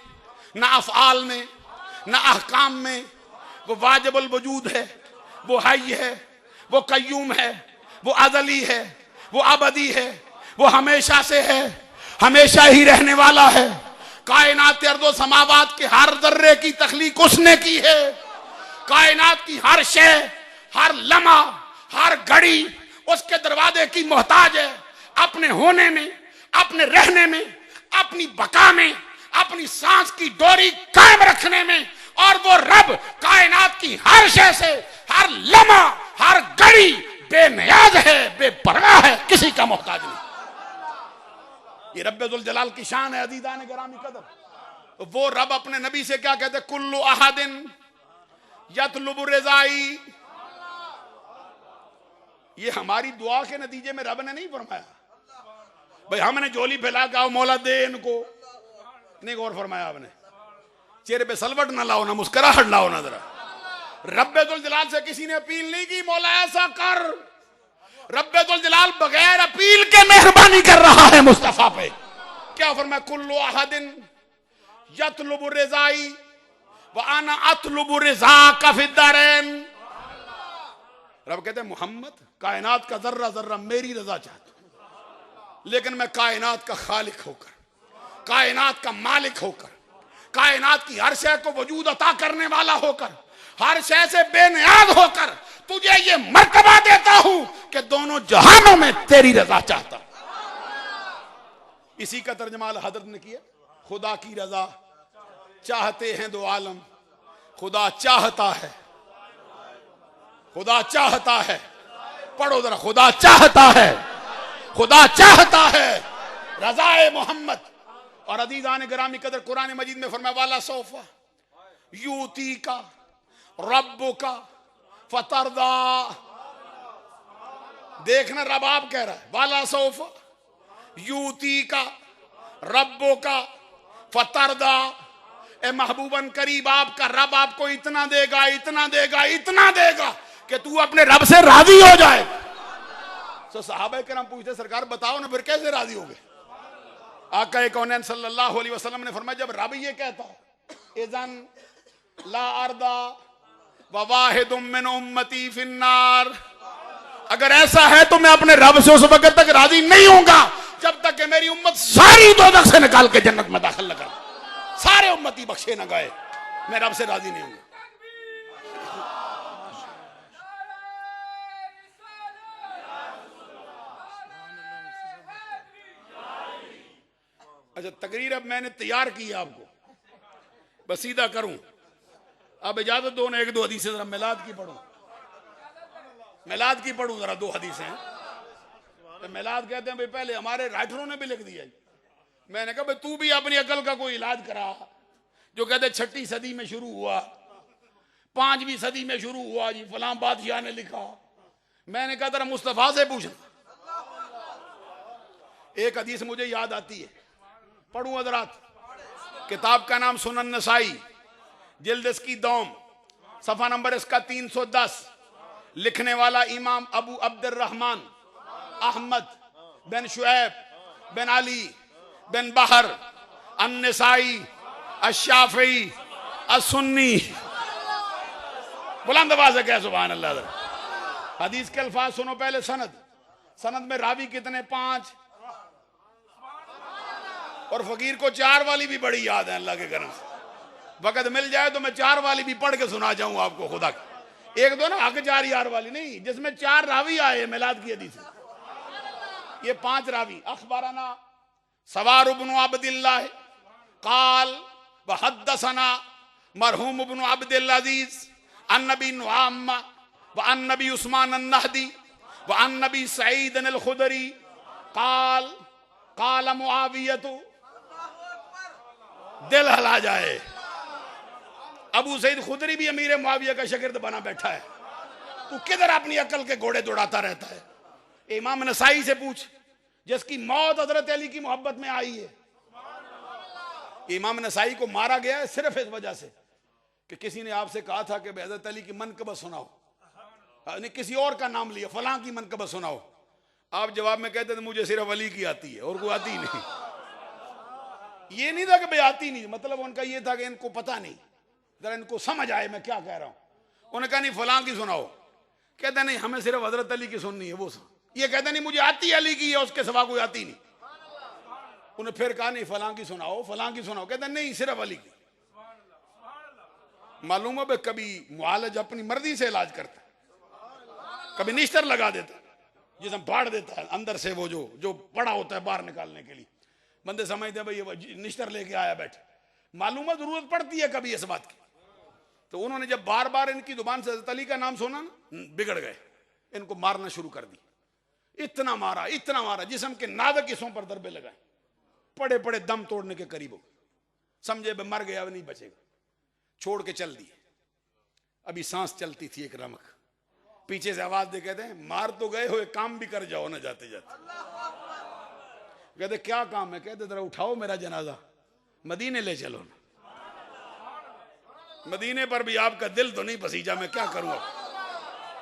ना अफआल में, ना अहकाम में। वो वाजिबुल वजूद है, वो हय्य है, वो कय्यूम है, वो अज़ली है, वो अबदी है, वो हमेशा से है, हमेशा ही रहने वाला है। कायनात अर्दो समावात के हर जर्रे की तख्लीक उसने की है। कायनात की हर शय, हर लम्हा, हर घड़ी उसके दरवाजे की मोहताज है, अपने होने में, अपने रहने में, अपनी बका में, अपनी सांस की डोरी कायम रखने में। और वो रब कायनात की हर शय से, हर लम्हा, हर घड़ी बेनियाज है, बेपरवाह है, किसी का मोहताज नहीं। ये रब्बे जुल जलाल की शान है। अज़ीज़ान गिरामी कदर, तो वो रब अपने नबी से क्या कहते, कुल्लु अहदिन यतलुबु रिज़ाई। ये हमारी दुआ के नतीजे में रब ने नहीं फरमाया भाई हमने झोली फैला के आओ मौला दे इनको, नहीं गौर फरमाया आपने। चेहरे पे सलवट ना लाओ, ना मुस्कुराहट लाओ, ना जरा। रब्बे जुल जलाल से किसी ने अपील नहीं की मौला ऐसा कर। रब्बे जुल जलाल बगैर अपील के मेहरबानी कर रहा है मुस्तफा पे। क्या फरमाया, कुल्लु अहदिन यतलुबु रिज़ाई व अना अतलुबु रिज़ाका फिद्दारैन। रब कहते हैं मोहम्मद, कायनात का जर्रा जर्रा मेरी रजा चाहता, लेकिन मैं कायनात का खालिक होकर, कायनात का मालिक होकर, कायनात की हर शय को वजूद अता करने वाला होकर, हर शय से बेनियाज होकर तुझे ये मर्तबा देता हूं कि दोनों जहानों में तेरी रजा चाहता। इसी का तर्जमा हजरत ने किया, खुदा की रजा चाहते हैं दो आलम, खुदा चाहता है, खुदा चाहता है। पढ़ो जरा, खुदा चाहता है, खुदा चाहता है रज़ाए मोहम्मद। और अज़ीज़ान गिरामी कदर कुरान मजीद में फरमाया, वाला सौफा यूती का रब्बु का फतरदा। देखना, रब आप कह रहा है, वाला सौफा यूती का रब्बु का फतरदा। ए महबूबन करीब, आपका रब आपको इतना देगा, इतना देगा, इतना देगा कि तू अपने रब से राजी हो जाए। तो सहाबा किराम पूछते, सरकार बताओ ना फिर कैसे राजी हो गए। आका कौनैन सल्लल्लाहु अलैहि वसल्लम ने फरमाया, जब रब ये कहता इज़न ला अर्दा व वाहिदुम मिन उम्मती फिन्नार, अगर ऐसा है तो मैं अपने रब से उस वक्त तक राजी नहीं होऊंगा जब तक कि मेरी उम्मत सारी दोज़ख से निकाल के जन्नत में दाखिल न कर, सारे उम्मती बख्शे न गए, मैं रब से राजी नहीं होऊंगा। अच्छा, तकरीर अब मैंने तैयार की है आपको, बस सीधा करूं। अब इजाजत दो ना, एक दो हदीसें जरा मिलाद की पढ़ूं, मिलाद की पढ़ूं जरा, दो हदीसें। तो मिलाद कहते हैं भाई, पहले हमारे राइटरों ने भी लिख दिया। मैंने कहा भाई तू भी अपनी अकल का कोई इलाज करा। जो कहते 6वीं सदी में शुरू हुआ, 5वीं सदी में शुरू हुआ जी, फलां बादशाह ने लिखा। मैंने कहा जरा मुस्तफा से पूछना। एक हदीस मुझे याद आती है, पढ़ूं हजरात। किताब का नाम सुनन नसाई, जिल्द इसकी दौम, सफा नंबर इसका 310। लिखने वाला इमाम अबू अब्दुर्रहमान अहमद बिन शुएब बिन अली बिन बहर अन-नसाई अश-शाफी अस-सुन्नी। बुलंद आवाज से कह सुभान अल्लाह। हदीस के अल्फाज सुनो पहले। सनद, सनद में रावी कितने? 5। और फकीर को 4 वाली भी बड़ी याद है अल्लाह के करम से। वक्त मिल जाए तो मैं 4 वाली भी पढ़ के सुना जाऊं आपको खुदा की। एक दो ना हक 4 यार वाली नहीं, जिसमें 4 रावी आए मिलाद की हदीस में। ये 5 रावी अखबाराना सवार इब्न अब्दिल्लाह काल व हद्दसना मरहूम इब्न अब्दुल अजीज अन नबी नुआमा व अन नबी उस्मान अन-नहदी व अन नबी सईद अल-खुदरी काल काल मुआविया। दिल हला जाए, अबू सईद खुदरी भी अमीर मुआविया का शागिर्द बना बैठा है। तू किधर अपनी अकल के घोड़े दौड़ाता रहता है? इमाम नसाई से पूछ, जिसकी मौत हजरत अली की मोहब्बत में आई है। इमाम नसाई को मारा गया है सिर्फ इस वजह से कि किसी ने आपसे कहा था कि हजरत अली की मनकबत सुनाओ, नहीं किसी और का नाम लिया, फलां की मनकबत सुनाओ। आप जवाब में कहते थे मुझे सिर्फ अली की आती है और कोई आती नहीं। ये नहीं था कि भाई आती नहीं, मतलब उनका ये था कि इनको पता नहीं, जरा इनको समझ आए मैं क्या कह रहा हूं। उन्होंने कहा नहीं फलां की सुनाओ। कहते नहीं हमें सिर्फ हजरत अली की सुननी है, वो ये कहते नहीं मुझे आती अली की है, उसके सिवा कोई आती नहीं। उन्हें फिर कहा नहीं फलां की सुनाओ, फलां की सुनाओ। कहते नहीं सिर्फ अली की। मालूम है कभी मुआलज अपनी मर्जी से इलाज करता है, कभी निश्तर लगा देता है जिसमें फाड़ देता है अंदर से, वो जो पड़ा होता है बाहर निकालने के लिए। बंदे समझते हैं भाई ये निश्तर लेके आया बैठे, मालूम है जरूरत पड़ती है कभी इस बात की। तो उन्होंने जब बार बार इनकी जुबान से हज़रत अली का नाम सुना ना, बिगड़ गए, इनको मारना शुरू कर दी। इतना मारा जिस्म के नाज़ुक हिस्सों पर दरबे लगाए, पड़े पड़े दम तोड़ने के करीब हो, समझे बे मर गया, अब नहीं बचेगा, छोड़ के चल दिए। अभी सांस चलती थी, एक रमक पीछे से आवाज दे, कहते हैं मार तो गए हो, एक काम भी कर जाओ ना जाते जाते। कहते क्या काम है? कहते जरा उठाओ मेरा जनाजा, मदीने ले चलो ना। मदीने पर भी आपका दिल तो नहीं पसीजा, मैं क्या करूं।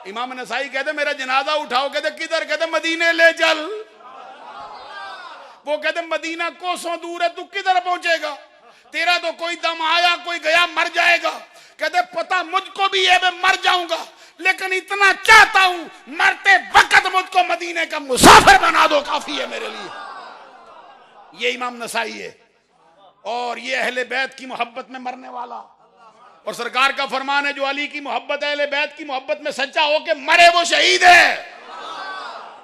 इमाम नसाई कहते मेरा जनाजा उठाओ। कहते किधर? कहते मदीने ले चल। वो कहते मदीना कोसों दूर है, तू किधर पहुंचेगा? तेरा तो कोई दम आया कोई गया, मर जाएगा। कहते पता मुझको भी है मैं मर जाऊंगा, लेकिन इतना चाहता हूं मरते वक्त मुझको मदीने का मुसाफिर बना दो, काफी है मेरे लिए। ये इमाम नसाई है और ये अहले बैत की मोहब्बत में मरने वाला। और सरकार का फरमान है जो अली की मोहब्बत अहले बैत की मोहब्बत में सच्चा हो के मरे वो शहीद है।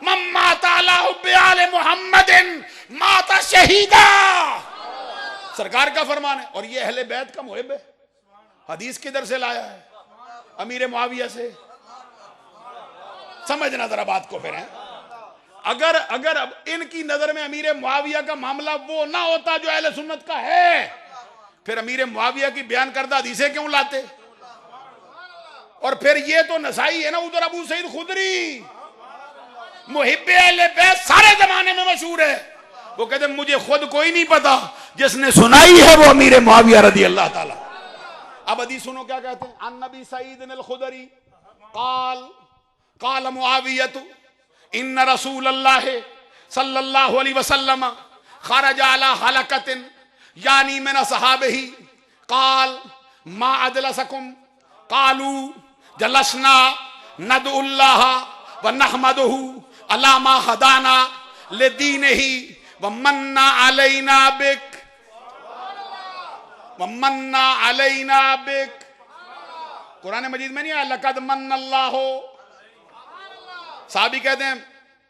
मम्मा ताला हुब्बे आले मुहम्मदिन माता शहीदा, सरकार का फरमान है। और ये अहले बैत का मुहिब है। हदीस किधर से लाया है? अमीर मुआविया से। समझना जरा बात को फिर है। अगर अब इनकी नजर में अमीर मुआविया का मामला वो ना होता जो अहले सुन्नत का है, फिर अमीर मुआविया की बयान करदा हदीसें क्यों लाते? और फिर ये तो नसाई है ना, उधर अबू सईद खुदरी मुहिब्बे अहले बैत सारे जमाने में मशहूर है। वो कहते मुझे खुद कोई नहीं पता, जिसने सुनाई है वो अमीर मुआविया रदी अल्लाह ताला। अब हदीस सुनो क्या कहते हैं। अन नबी सईद अल खुदरी काल काल मुआविया इन्न रसूलल्लाह सल्लल्लाहु अलैहि वसल्लम खरज अला हलकतिन यानी मिन सहाबही काल मा अदलसकुम कालू जलसना नदउल्लाह व नहमदुहु अला मा हदाना लिदीनिही व मन्ना अलैना बिक व मन्ना अलैना बिक। कुरान मजीद में नहीं आया लक़द मन्नल्लाहु, साहबी कहते हैं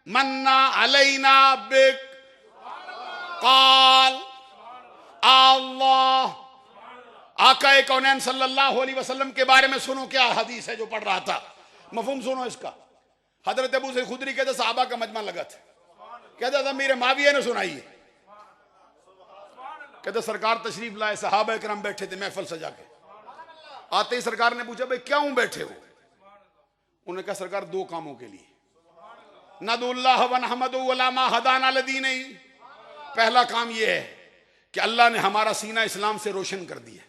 मन्ना अलैना बिक काल अल्लाह। आका कौनैन सल्लल्लाहु अलैहि वसल्लम के बारे में सुनो क्या हदीस है जो पढ़ रहा था, मफहूम सुनो इसका। हजरत अबू सईद खुदरी कहते साहबा का मजमा लगा था, कहता था मेरे माविया ने सुनाई है। कहते सरकार तशरीफ लाए, सहाबा इकराम बैठे थे महफिल सजा के। आते ही सरकार ने पूछा भाई क्यों बैठे हो? उन्होंने कहा सरकार दो कामों के लिए, नदुल्लाह व नहमदु अला मा हदाना लदीनी। पहला काम यह है कि अल्लाह ने हमारा सीना इस्लाम से रोशन कर दिया,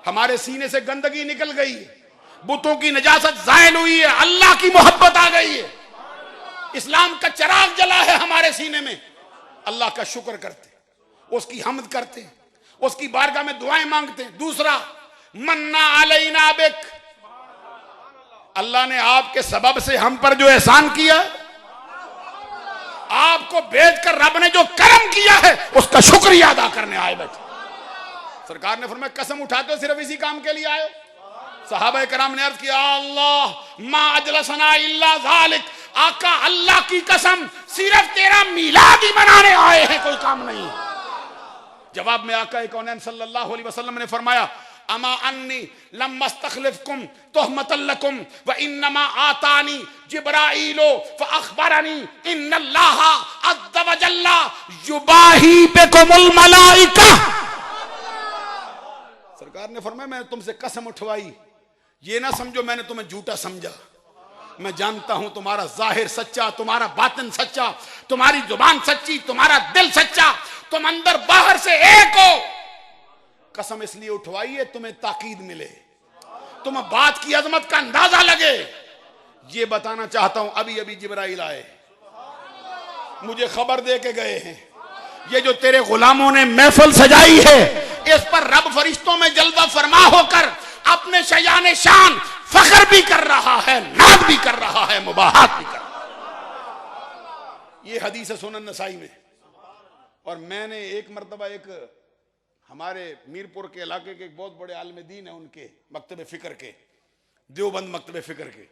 हमारे सीने से गंदगी निकल गई है, बुतों की नजासत जायल हुई है, अल्लाह की मोहब्बत आ गई है, इस्लाम का चिराग जला है हमारे सीने में। अल्लाह का शुक्र करते, उसकी हम्द करते, उसकी बारगाह में दुआएं मांगते। दूसरा मन्ना अलैना बिक, अल्लाह ने आपके सबब से हम पर जो एहसान किया, आप आपको भेजकर रब ने जो करम किया है उसका शुक्रिया अदा करने आए बैठे। सरकार ने फरमाया कसम उठाते हो सिर्फ इसी काम के लिए आए हो? सहाबा कराम ने अर्ज किया अल्लाह मा अजलसना इल्ला ज़ालिक, आका अल्लाह की कसम सिर्फ तेरा मिलाद ही मनाने आए हैं, कोई काम नहीं। जवाब में आका कौनैन सल्लल्लाहु अलैहि वसल्लम ने फरमाया अमा अन्नी लम्मा अस्तखलिफकुम तुहमतन लकुम व इन्नमा आतानी जिब्राईलो फ अखबरनी इन्नल्लाह अज़्ज़ व जल्ला युबाही बिकुमुल मलाइका। सरकार ने फरमाया मैंने तुमसे कसम उठवाई, ये ना समझो मैंने तुम्हें झूठा समझा, मैं जानता हूं तुम्हारा जाहिर सच्चा, तुम्हारा बातिन सच्चा, तुम्हारी जुबान सच्ची, तुम्हारा दिल सच्चा, तुम अंदर बाहर से एक हो। कसम इसलिए उठवाई है तुम्हें ताकीद मिले, तुम्हें बात की अजमत का अंदाजा लगे। ये बताना चाहता हूं, अभी अभी जिब्राइल आए, मुझे खबर दे के गए हैं, ये जो तेरे गुलामों ने महफिल सजाई है इस पर रब फरिश्तों में जलवा फरमा होकर अपने शयान शान फख्र भी कर रहा है, नाज भी कर रहा है, मुबाहात भी कर रहा है। ये हदीस है सुनन नसाई में। और मैंने एक मरतबा एक हमारे मीरपुर के इलाके के एक बहुत बड़े आलिम दीन है, उनके मकतबे फिक्र के, देवबंद मकतबे फिक्र के,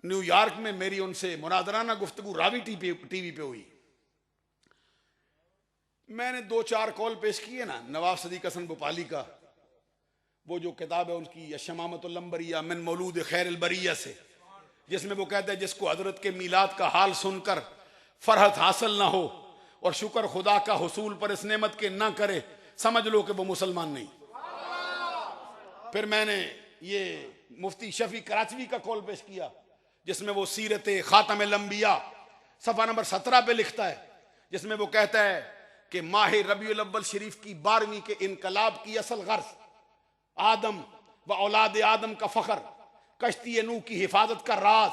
न्यूयॉर्क में मेरी उनसे मुनादराना गुफ्तगू रावी टीवी पे हुई। मैंने 2-4 कॉल पेश किए ना नवाब सदीक हसन भोपाली का, वो जो किताब है उनकी यशमामतुल अंबरिया मिन मौलूद खैरुल बरिया से, जिसमें वो कहते हैं जिसको हजरत के मीलाद का हाल सुनकर फरहत हासिल ना हो और शुक्र खुदा का हुसूल पर इस नेमत के ना करे, समझ लो कि वो मुसलमान नहीं। फिर मैंने ये मुफ्ती शफी कराचवी का कॉल पेश किया, जिसमें वो सीरत खातमुल अंबिया सफ़ा नंबर 17 पे लिखता है, जिसमें वो कहता है कि माह रबीउल अव्वल शरीफ की 12वीं के इनकलाब की असल गर्ज आदम व औलाद आदम का फख्र, कश्ती नूह की हिफाजत का राज,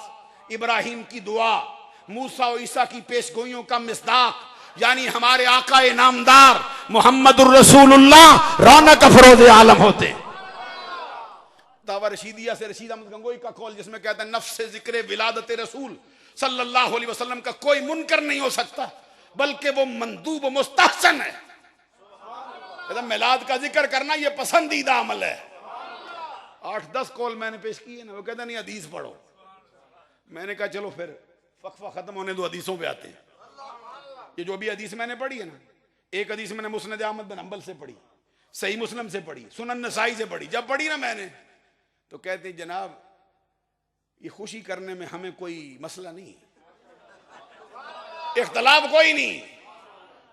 इब्राहिम की दुआ, मूसा और ईसा की पेशगोइयों का मिस्दाक, यानी हमारे आका नामदार मोहम्मदुर रसूलुल्लाह रौनक अफरोज आलम होते। दावा रशीदिया से रशीद अहमद गंगोई का कॉल, जिसमें कहता है नफ्स से जिक्र विलादत रसूल सल्लल्लाहु अलैहि वसल्लम का कोई मुनकर नहीं हो सकता, बल्कि वो मंदूब मुस्तहसन है। मिलाद का जिक्र करना ये पसंदीदा अमल है। 8-10 कॉल मैंने पेश किए ना, वो कहता नहीं हदीस पढ़ो। मैंने कहा चलो फिर फकफा खत्म होने दो, हदीसों पे आते हैं। ये जो भी हदीस मैंने पढ़ी है ना, एक हदीस मैंने मुस्नद अहमद बिन हंबल से पढ़ी, सही मुस्लिम से पढ़ी, सुनन नसाई से पढ़ी। जब पढ़ी ना मैंने तो कहते जनाब ये खुशी करने में हमें कोई मसला नहीं, इख्तलाफ कोई नहीं।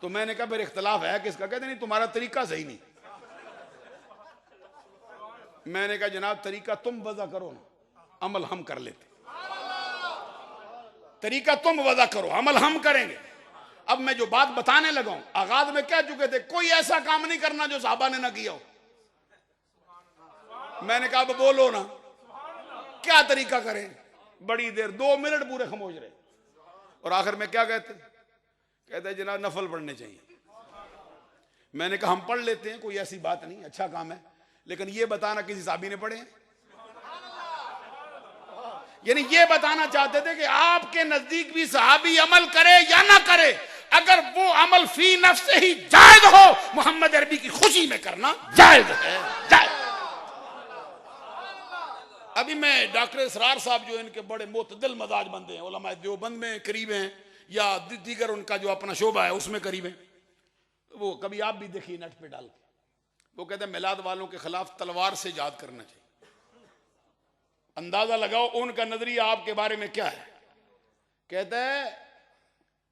तो मैंने कहा फिर इख्तलाफ है किसका? कहते नहीं तुम्हारा तरीका सही नहीं। मैंने कहा जनाब तरीका तुम वज़ा करो ना, अमल हम कर लेते। तरीका तुम वज़ा करो, अमल हम करेंगे। अब मैं जो बात बताने लगा हूं, आगाज में कह चुके थे कोई ऐसा काम नहीं करना जो साहबा ने ना किया हो। मैंने कहा अब बोलो ना क्या तरीका करें। बड़ी देर 2 मिनट पूरे खामोश रहे और आखिर में क्या कहते जनाब नफल पढ़ने चाहिए। मैंने कहा हम पढ़ लेते हैं, कोई ऐसी बात नहीं, अच्छा काम है, लेकिन ये बताना किसी साहबी ने पढ़े हैं? यानी ये बताना चाहते थे कि आपके नजदीक भी सहाबी अमल करे या ना करे, अगर वो अमल फी नफ्स से ही जायज हो, मोहम्मद अरबी की खुशी में करना जायज है, जायज। अभी मैं डॉक्टर इसरार साहब जो इनके बड़े मोतदिल मजाज बंदे हैं, उलमा देवबंद में करीब हैं या दीगर उनका जो अपना शोबा है उसमें करीब है, वो कभी आप भी देखिए नेट पे डाल के, वो कहते हैं मिलाद वालों के खिलाफ तलवार से याद करना चाहिए। अंदाजा लगाओ उनका नजरिया आपके बारे में क्या है। कहता है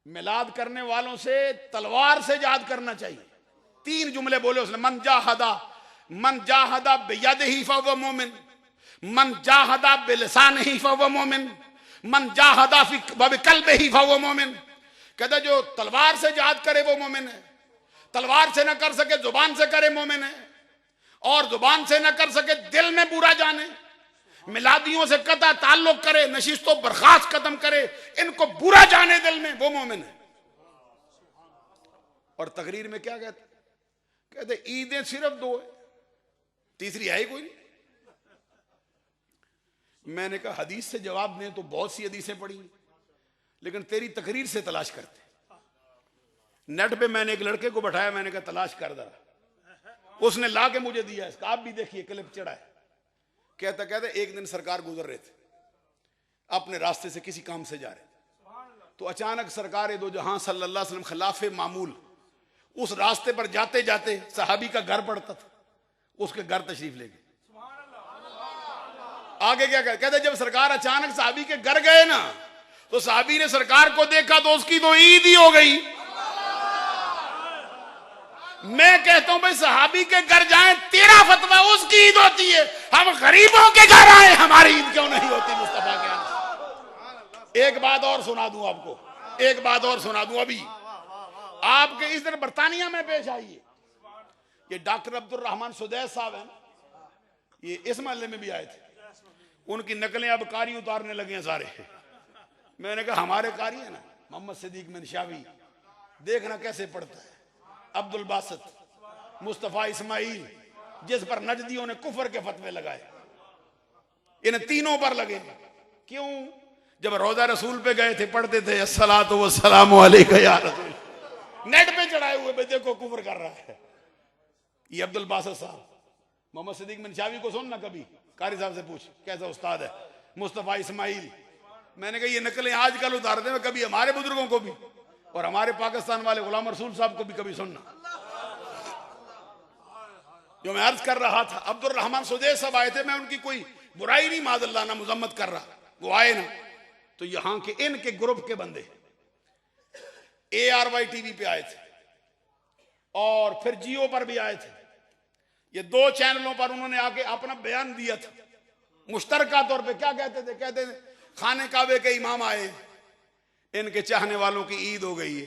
मिलाद करने वालों से तलवार से याद करना चाहिए। 3 जुमले बोले उसने, मन जाहदा बियदिही फहुव मोमिन, मन जाहदा बिलिसानिही फहुव मोमिन, मन जाहदा बिकल्बिही फहुव मोमिन। कहता जो तलवार से याद करे वो मोमिन है, तलवार से न कर सके जुबान से करे मोमिन है, और जुबान से न कर सके दिल में बुरा जाने, मिलादियों से कता ताल्लुक करे, नशिस्तों बर्खास्त खत्म करे, इनको बुरा जाने दिल में, वो मोमिन है। और तकरीर में क्या कहते ईदें सिर्फ 2 है, तीसरी है ही कोई नहीं। मैंने कहा हदीस से जवाब दें तो बहुत सी हदीसें पढ़ी, लेकिन तेरी तकरीर से तलाश करते। नेट पे मैंने एक लड़के को बैठाया, मैंने कहा तलाश कर दरा, उसने ला के मुझे दिया, इसका आप भी देखिए, क्लिप चढ़ा है। कहता कहता एक दिन सरकार गुजर रहे थे, अपने रास्ते से किसी काम से जा रहे, तो अचानक सरकार दो जहां सल्लल्लाहु अलैहि वसल्लम खिलाफे मामूल उस रास्ते पर जाते जाते सहाबी का घर पड़ता था, उसके घर तशरीफ ले गए। आगे क्या कहते, जब सरकार अचानक सहाबी के घर गए ना, तो सहाबी ने सरकार को देखा तो उसकी तो ईद ही हो गई। मैं कहता हूं भाई सहाबी के घर जाएं, तेरा फतवा उसकी ईद होती है, हम गरीबों के घर आए, हमारी ईद क्यों नहीं होती मुस्तफा के आने। एक बात और सुना दूं आपको, एक बात और सुना दूं। अभी आपके इस दिन बर्तानिया में पेश आई है, ये डॉक्टर अब्दुल रहमान सुदैस साहब हैं, ये इस महल्ले में भी आए थे, उनकी नकलें अब कारी उतारने लगे हैं सारे। मैंने कहा हमारे कारी है ना, मोहम्मद सिद्दीक मिनशावी, देखना कैसे पढ़ता है, अब्दुल बासित, मुस्तफा इस्माइल, जिस पर नजदियों ने कुफर के फतवे लगाए, इन तीनों पर लगे। क्यों? जब रोजा रसूल पे गए थे पढ़ते थे अस्सलातु वस्सलामु अलैका या रसूल, नेट पे चढ़ाए हुए भाई देखो कुफर कर रहा है। ये अब्दुल बासित साहब, मोहम्मद सिद्दीक मिनशावी को सुन ना कभी, कारी साहब से पूछ कैसा उस्ताद है, मुस्तफा इस्माइल। मैंने कहा ये नकलें आजकल उतार दे, कभी हमारे बुजुर्गों को भी और हमारे पाकिस्तान वाले गुलाम रसूल साहब को भी कभी सुनना। जो मैं अर्ज कर रहा था, अब्दुल रहमान सुदैस साहब आए थे, मैं उनकी कोई बुराई नहीं माज़अल्लाह ना मुजम्मत कर रहा, वो आए ना तो यहां के इनके ग्रुप के बंदे ARY टीवी पे आए थे और फिर जियो पर भी आए थे। ये दो चैनलों पर उन्होंने आके अपना बयान दिया था मुश्तरका तौर पे। क्या कहते थे? कहते थे खाने काबे के इमाम आए, इनके चाहने वालों की ईद हो गई है।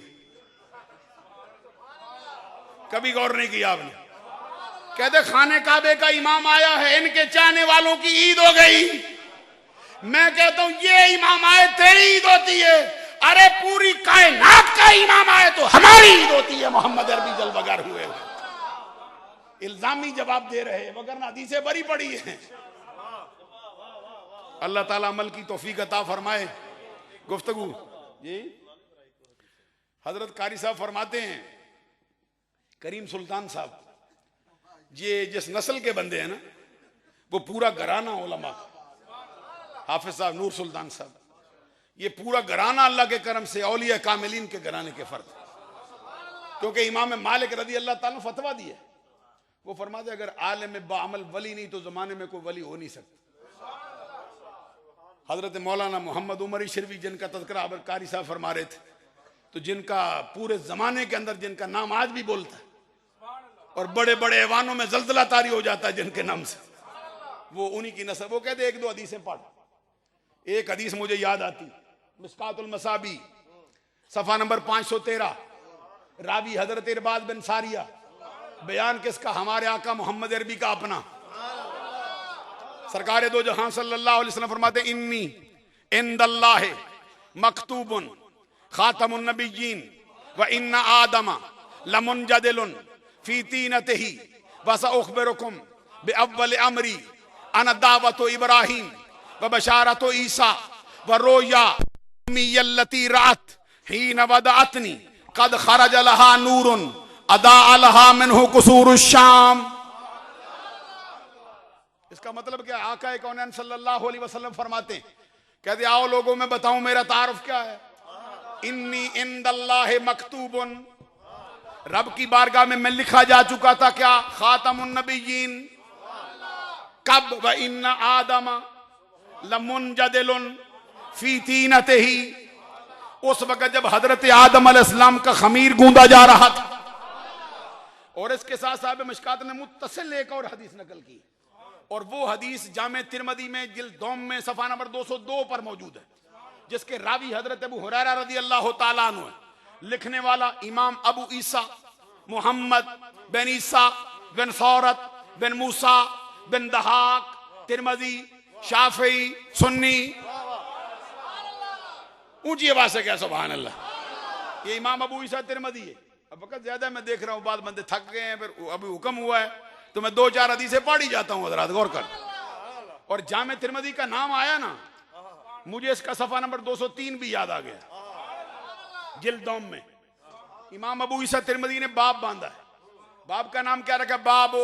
कभी गौर नहीं किया आपने? कहते खाने काबे का इमाम आया है, इनके चाहने वालों की ईद हो गई। मैं कहता हूं ये इमाम आए तेरी ईद होती है, अरे पूरी कायनात का इमाम आए तो हमारी ईद होती है। मोहम्मद अरबी जलवगर हुए इल्जामी जवाब दे रहे, वगरना हदीसें बड़ी पड़ी हैं। अल्लाह ताला अमल की तौफीक अता फरमाए। गुफ्तगू जी हजरत कारी साहब फरमाते हैं, करीम सुल्तान साहब ये जिस नस्ल के बंदे हैं ना, वो पूरा घराना उलमा, हाफिज साहब नूर सुल्तान साहब, ये पूरा घराना अल्लाह के करम से औलिया कामिलीन के घराने के फर्द। क्योंकि इमाम मालिक रदी अल्लाह ताला फतवा दिए, वो फरमाते अगर आलिम बाअमल वली नहीं तो जमाने में कोई वली हो नहीं सकता। हजरत मौलाना मोहम्मद उमरी शरीफी जिनका तज़किरा अब कारी साहब फरमा रहे थे, तो जिनका पूरे जमाने के अंदर जिनका नाम आज भी बोलता है और बड़े बड़े ऐवानों में जल्जला तारी हो जाता है जिनके नाम से, वो उन्हीं की नस्ल। वो कहते एक दो हदीसें पढ़, एक हदीस मुझे याद आती, मिस्कातुल मसाबी सफा नंबर 513, रावी हजरत इरबाद बिन सारिया, बयान किसका? हमारे आका मोहम्मद अरबी का अपना। सरकार दो जहां सल्लल्लाहु अलैहि वसल्लम फरमाते इन्नी इंदल्लाह मकतूबुन खातमुन नबिय्यीन व इन्ना आदम लमुनजदिलुन फी तीनतिही व सउखबिरुकुम बिअव्वल अमरी अना दावतु इब्राहीम व बशारतु ईसा व रोया मियल्लती रात हीन वदअतनी कद खरज लहा नूरुन अदा अलहा मिनहु कुसूरुश शाम। इसका मतलब क्या? आका कौनैन सल्लल्लाहु अलैहि वसल्लम फरमाते, कहते आओ लोगों में बताऊं मेरा तारुफ क्या है। इन्नी इंदल्लाह मकतूबुन, रब की बारगाह में मैं लिखा जा चुका था। क्या? खातमुन नबिय्यीन। कब? व इन्ना आदम लमुनजदिलुन फी तीनतिही, उस वक्त जब हजरत आदम अलैहिस्सलाम का खमीर गूंदा जा रहा था। और इसके साथ साहब मिशकात ने मुत्तसिल एक और हदीस नकल की, और वो हदीस जामे तिरमिज़ी में जिल्द दोम में सफा नंबर 202 पर मौजूद है, जिसके रावी हजरत अबू हुरैरा रज़ी अल्लाह ताला अन्हु है, लिखने वाला इमाम अबू ईसा मोहम्मद बिन ईसा बिन सौरत बिन मूसा बिन दहाक, तिरमिज़ी, शाफी, सुन्नी। ऊंची आवाज से क्या सुभान अल्लाह। ये इमाम अबू ईसा तिरमिज़ी है। अब वक्त ज्यादा मैं देख रहा हूँ, बाद बंदे थक गए हैं, फिर अभी हुक्म हुआ है तो मैं 2-4 हदीसें पढ़ ही जाता हूँ हज़रात, गौर कर। और जामे तिरमिज़ी का नाम आया ना, मुझे इसका सफा नंबर 203 भी याद आ गया, जिल्द दोम में। इमाम अबू ईसा तिरमिज़ी ने बाब बांधा है। बाब का नाम क्या रखा? बाबो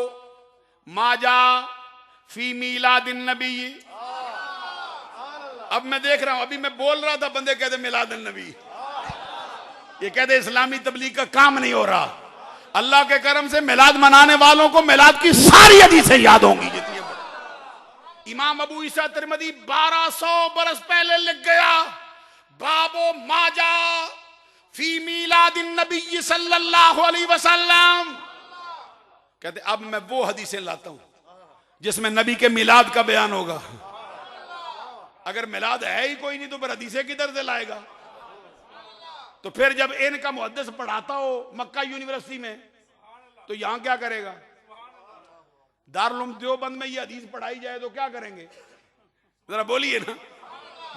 माजा फी मीलादिन नबी। अब मैं देख रहा हूं, अभी मैं बोल रहा था, बंदे कहते मिलादुन नबी, ये कहते इस्लामी तबलीग का काम नहीं हो रहा। अल्लाह के करम से मिलाद मनाने वालों को मिलाद की सारी हदीसें याद होंगी जितनी। इमाम अबू ईसा तिरमिज़ी 1200 बरस पहले लिख गया, बाबो माजा फी मीलादिन नबी सल्लल्लाहु अलैहि वसल्लम। कहते अब मैं वो हदीसें लाता हूं जिसमें नबी के मिलाद का बयान होगा। अगर मिलाद है ही कोई नहीं तो फिर हदीसें किधर से लाएगा? तो फिर जब इनका मुहद्दिस पढ़ाता हो मक्का यूनिवर्सिटी में तो यहां क्या करेगा? दारुल उलूम देवबंद में ये हदीस पढ़ाई जाए तो क्या करेंगे? जरा बोलिए ना।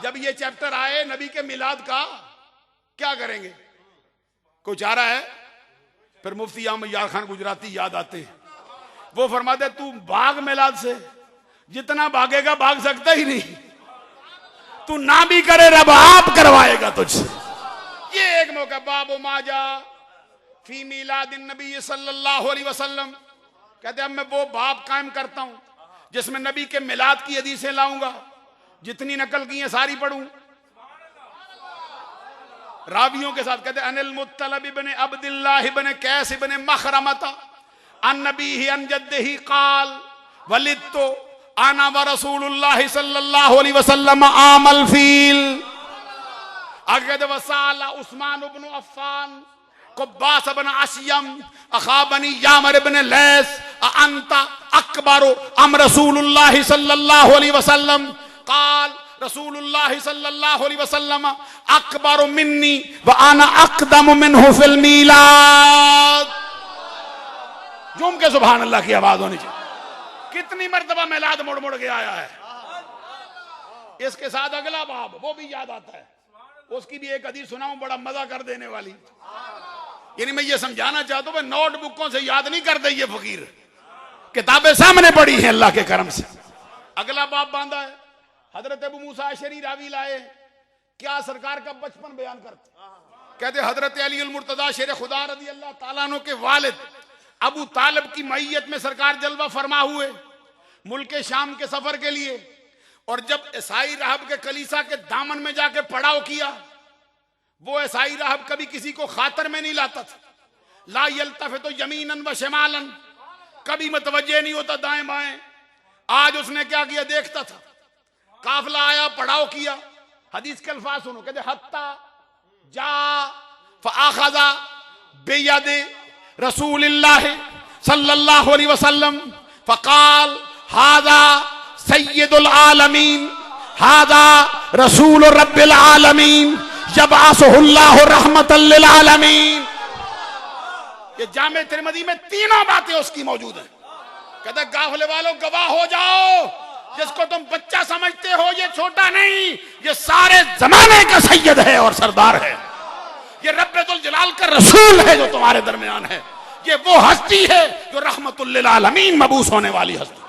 जब ये चैप्टर आए नबी के मिलाद का, क्या करेंगे? कोई चारा है? फिर मुफ्ती अहमद यार खान गुजराती याद आते हैं, वो फरमाते तू भाग मिलाद से, जितना भागेगा भाग सकता ही नहीं, तू ना भी करे रब आप करवाएगा तुझसे। ये एक मौका, बाबो माजा फी मीलादिन नबी सल्लल्लाहु अलैहि वसल्लम। कहते अब मैं वो बाब कायम करता हूं जिसमें नबी के मिलाद की हदीसें लाऊंगा, जितनी नकल की हैं सारी पढ़ूं रावियों के साथ। कहते अनिल मुत्तलब इब्ने अब्दुल्लाह इब्ने कैस इब्ने मखरमता अन नबीही अन जद्दिही काल वलिदतु आना व रसूलुल्लाह सल्लल्लाहु अलैहि वसल्लम आमल फील। आगे कहते वसाला उस्मान इब्न अफ्फान कुब्बास इब्न अशयम अखाबनी यामर इब्न लैस अंता अकबरो अम रसूलुल्लाह सल्लल्लाहु अलैहि वसल्लम काल रसूलुल्लाह सल्लल्लाहु अलैहि वसल्लम अकबरो मिन्नी व अना अक़दम मिन्हु फिल मीलाद। जुम के सुभान अल्लाह की आवाज होनी चाहिए। कितनी मर्तबा मिलाद मुड़ मुड़ के आया है। इसके साथ अगला बाब वो भी याद आता है, उसकी भी एक हदीस सुनाऊं बड़ा मजा कर देने वाली। यानी मैं ये समझाना चाहता हूं, नोटबुकों से याद नहीं करते ये फकीर, किताबें सामने पड़ी हैं अल्लाह के करम से। अगला बाब बांधा है, हजरत अबू मूसा अशरी रावी लाए, क्या सरकार का बचपन बयान करते। कहते हजरत अली अल मुर्तजा शेर खुदा रज़ी अल्लाह ताला अन्हु के वालिद अबू तालिब की मैयत में सरकार जलवा फरमा हुए मुल्क शाम के सफर के लिए। और जब ईसाई राहब के कलीसा के दामन में जाके पड़ाव किया, वो ईसाई राहब कभी किसी को खातर में नहीं लाता था। ला यल्तफितु यमीनन व शिमालन, कभी मतवज्जे नहीं होता दाएं बाएं। आज उसने क्या किया? देखता था, काफिला आया, पड़ाव किया। हदीस के अल्फाज सुनो, कहते हत्ता जा फअखज़ा बियद रसूलिल्लाह सल्लल्लाहु अलैहि वसल्लम फकाल हाजा सय्यदुल आलमीन हाजा रसूल रब्बिल आलमीन यबअसुहुल्लाहु रहमतल लिल आलमीन। ये जामे तिरमिज़ी में तीनों बातें उसकी मौजूद हैं। कहता गाफले वालों गवाह हो जाओ, जिसको तुम बच्चा समझते हो ये छोटा नहीं, ये सारे जमाने का सैयद है और सरदार है। ये रब्बुल जलाल का रसूल है जो तुम्हारे दरमियान है। ये वो हस्ती है जो रहमतुल लिल आलमीन मबूस होने वाली हस्ती।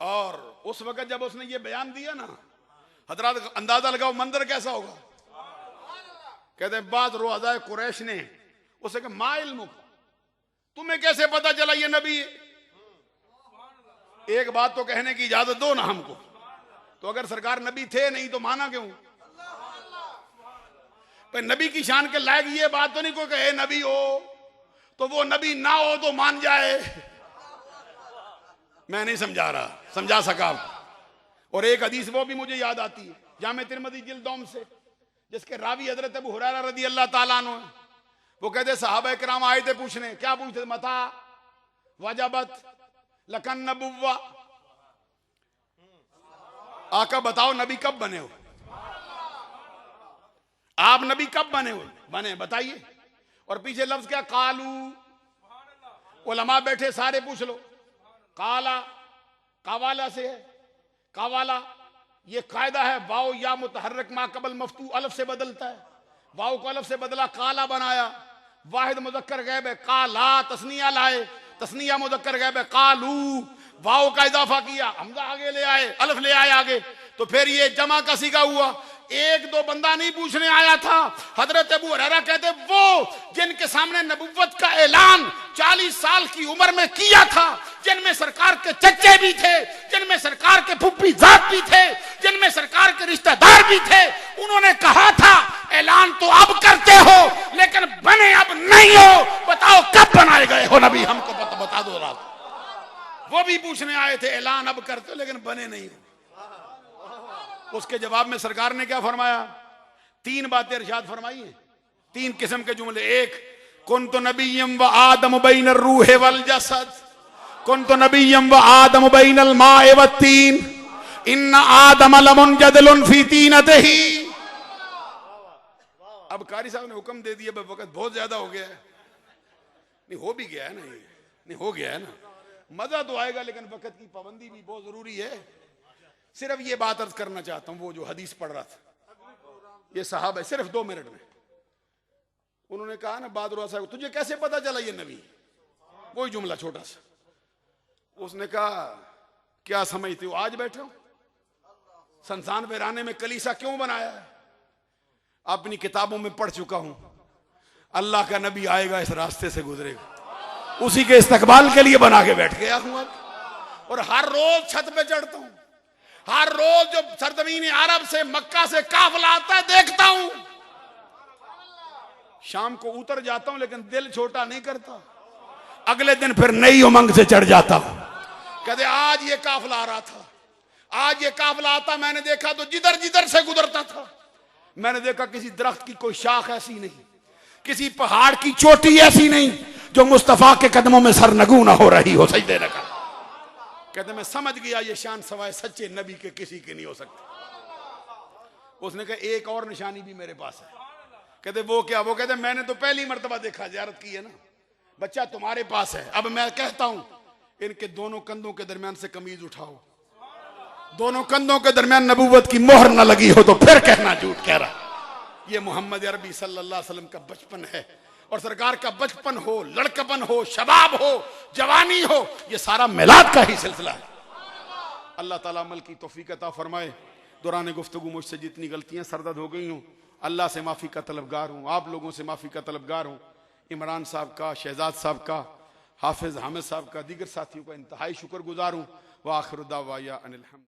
और उस वक्त जब उसने ये बयान दिया ना, हजरत अंदाजा लगाओ मंजर कैसा होगा। कहते बाद रुआज़ाए कुरैश ने उसे कहा मा इल्मुक, तुम्हें कैसे पता चला ये नबी है? एक बात तो कहने की इजाजत दो ना हमको। तो अगर सरकार नबी थे नहीं तो माना क्यों? पर नबी की शान के लायक ये बात तो नहीं कोई कहे नबी हो तो वो नबी ना हो तो मान जाए। मैं नहीं समझा रहा, समझा सका। और एक हदीस वो भी मुझे याद आती है, जामे तिरमिज़ी जिल्द से, जिसके रावी हजरत अबू हुरैरा रज़ी अल्लाह ताला अन्हु। वो कहते सहाबा किराम आए थे पूछने, क्या पूछते? मता वजबत लकन नबुव्वा, आका बताओ नबी कब बने हो? आप नबी कब बने हो? बने बताइए। और पीछे लफ्ज क्या? कालू। उलमा बैठे सारे पूछ लो। काला कावाला से है। कावाला ये कायदा है, वाओ या मुतहर्रिक मा कबल मफ्तू अलफ से बदलता है। वाओ को अलफ से बदला, काला बनाया। वाहिद मुज़क्कर गैब है, काला तस्निया लाए, तस्निया मुज़क्कर गैब है, कालू। वाओ का इजाफा किया, हमजा आगे ले आए, अलफ ले आए आगे, तो फिर ये जमा का सीगा हुआ। एक दो बंदा नहीं पूछने आया था। हजरत अबू हुरैरा कहते वो जिनके सामने नबुव्वत का ऐलान 40 साल की उम्र में किया था, जिनमें सरकार के चच्चे भी थे, जिनमें सरकार के फुप्पी जात भी थे, जिनमें सरकार के रिश्तेदार भी थे, उन्होंने कहा था ऐलान तो अब करते हो लेकिन बने अब नहीं हो, बताओ कब बनाए गए हो नबी, हमको बता दो रात। वो भी पूछने आए थे ऐलान अब करते हो लेकिन बने नहीं हो। उसके जवाब में सरकार ने क्या फरमाया? 3 बातें इरशाद फरमाई हैं, 3 किस्म के जुमले। एक, कुन्तु नबिय्यम व आदम बैन रूह वल जसद, कुन्तु नबिय्यम व आदम बैन अल माए व तीन, इन आदम लमुनजदलुन फी तीनतिही। अब कारी साहब ने हुक्म दे दिया, वक्त बहुत ज्यादा हो गया है। नहीं हो भी गया है ना, ये नहीं हो गया है ना, मजा तो आएगा लेकिन वक्त की पाबंदी भी बहुत जरूरी है। सिर्फ ये बात अर्ज करना चाहता हूं, वो जो हदीस पढ़ रहा था, ये साहब है, सिर्फ 2 मिनट में उन्होंने कहा ना बहादुर साहब तुझे कैसे पता चला ये नबी, कोई जुमला छोटा सा। उसने कहा क्या समझते हो आज बैठे हो, संसान वीराने में कलीसा क्यों बनाया है? अपनी किताबों में पढ़ चुका हूं, अल्लाह का नबी आएगा इस रास्ते से गुजरेगा, उसी के इस्तकबाल के लिए बना के बैठ गया हूं। और हर रोज छत पे चढ़ता हूं, हर रोज जो सरजमीन अरब से मक्का से काफिला आता है देखता हूं, शाम को उतर जाता हूं लेकिन दिल छोटा नहीं करता, अगले दिन फिर नई उमंग से चढ़ जाता हूं। कहते आज ये काफिला आ रहा था, आज ये काफिला आता, मैंने देखा तो जिधर जिधर से गुजरता था मैंने देखा किसी दरख्त की कोई शाख ऐसी नहीं, किसी पहाड़ की चोटी ऐसी नहीं जो मुस्तफा के कदमों में सरनगू ना हो रही हो, सजदे न कर। कहते मैं समझ गया ये शान सवाए सच्चे नबी के किसी की नहीं हो सकती। उसने कहा एक और निशानी भी मेरे पास है। कहते वो क्या? वो कहते मैंने तो पहली मर्तबा देखा, ज़ियारत की है ना, बच्चा तुम्हारे पास है, अब मैं कहता हूं इनके दोनों कंधों के दरमियान से कमीज उठाओ, दोनों कंधों के दरमियान नबूवत की मोहर न लगी हो तो फिर कहना झूठ कह रहा। ये मोहम्मद अरबी सल्लल्लाहु अलैहि वसल्लम का बचपन है, और सरकार का बचपन हो, लड़कपन हो, शबाब हो, जवानी हो, ये सारा मिलाद का ही सिलसिला है। अल्लाह ताला अमल की तौफीक अता फरमाए। दौरान गुफ्तगू मुझसे जितनी गलतियां सरदद हो गई हूं, अल्लाह से माफ़ी का तलबगार हूं, आप लोगों से माफ़ी का तलबगार हूं। इमरान साहब का, शहजाद साहब का, हाफिज हामिद साहब का, दीगर साथियों का इंतहाई शुक्रगुजार हूं। व आखिर दावा अनिल हम्द।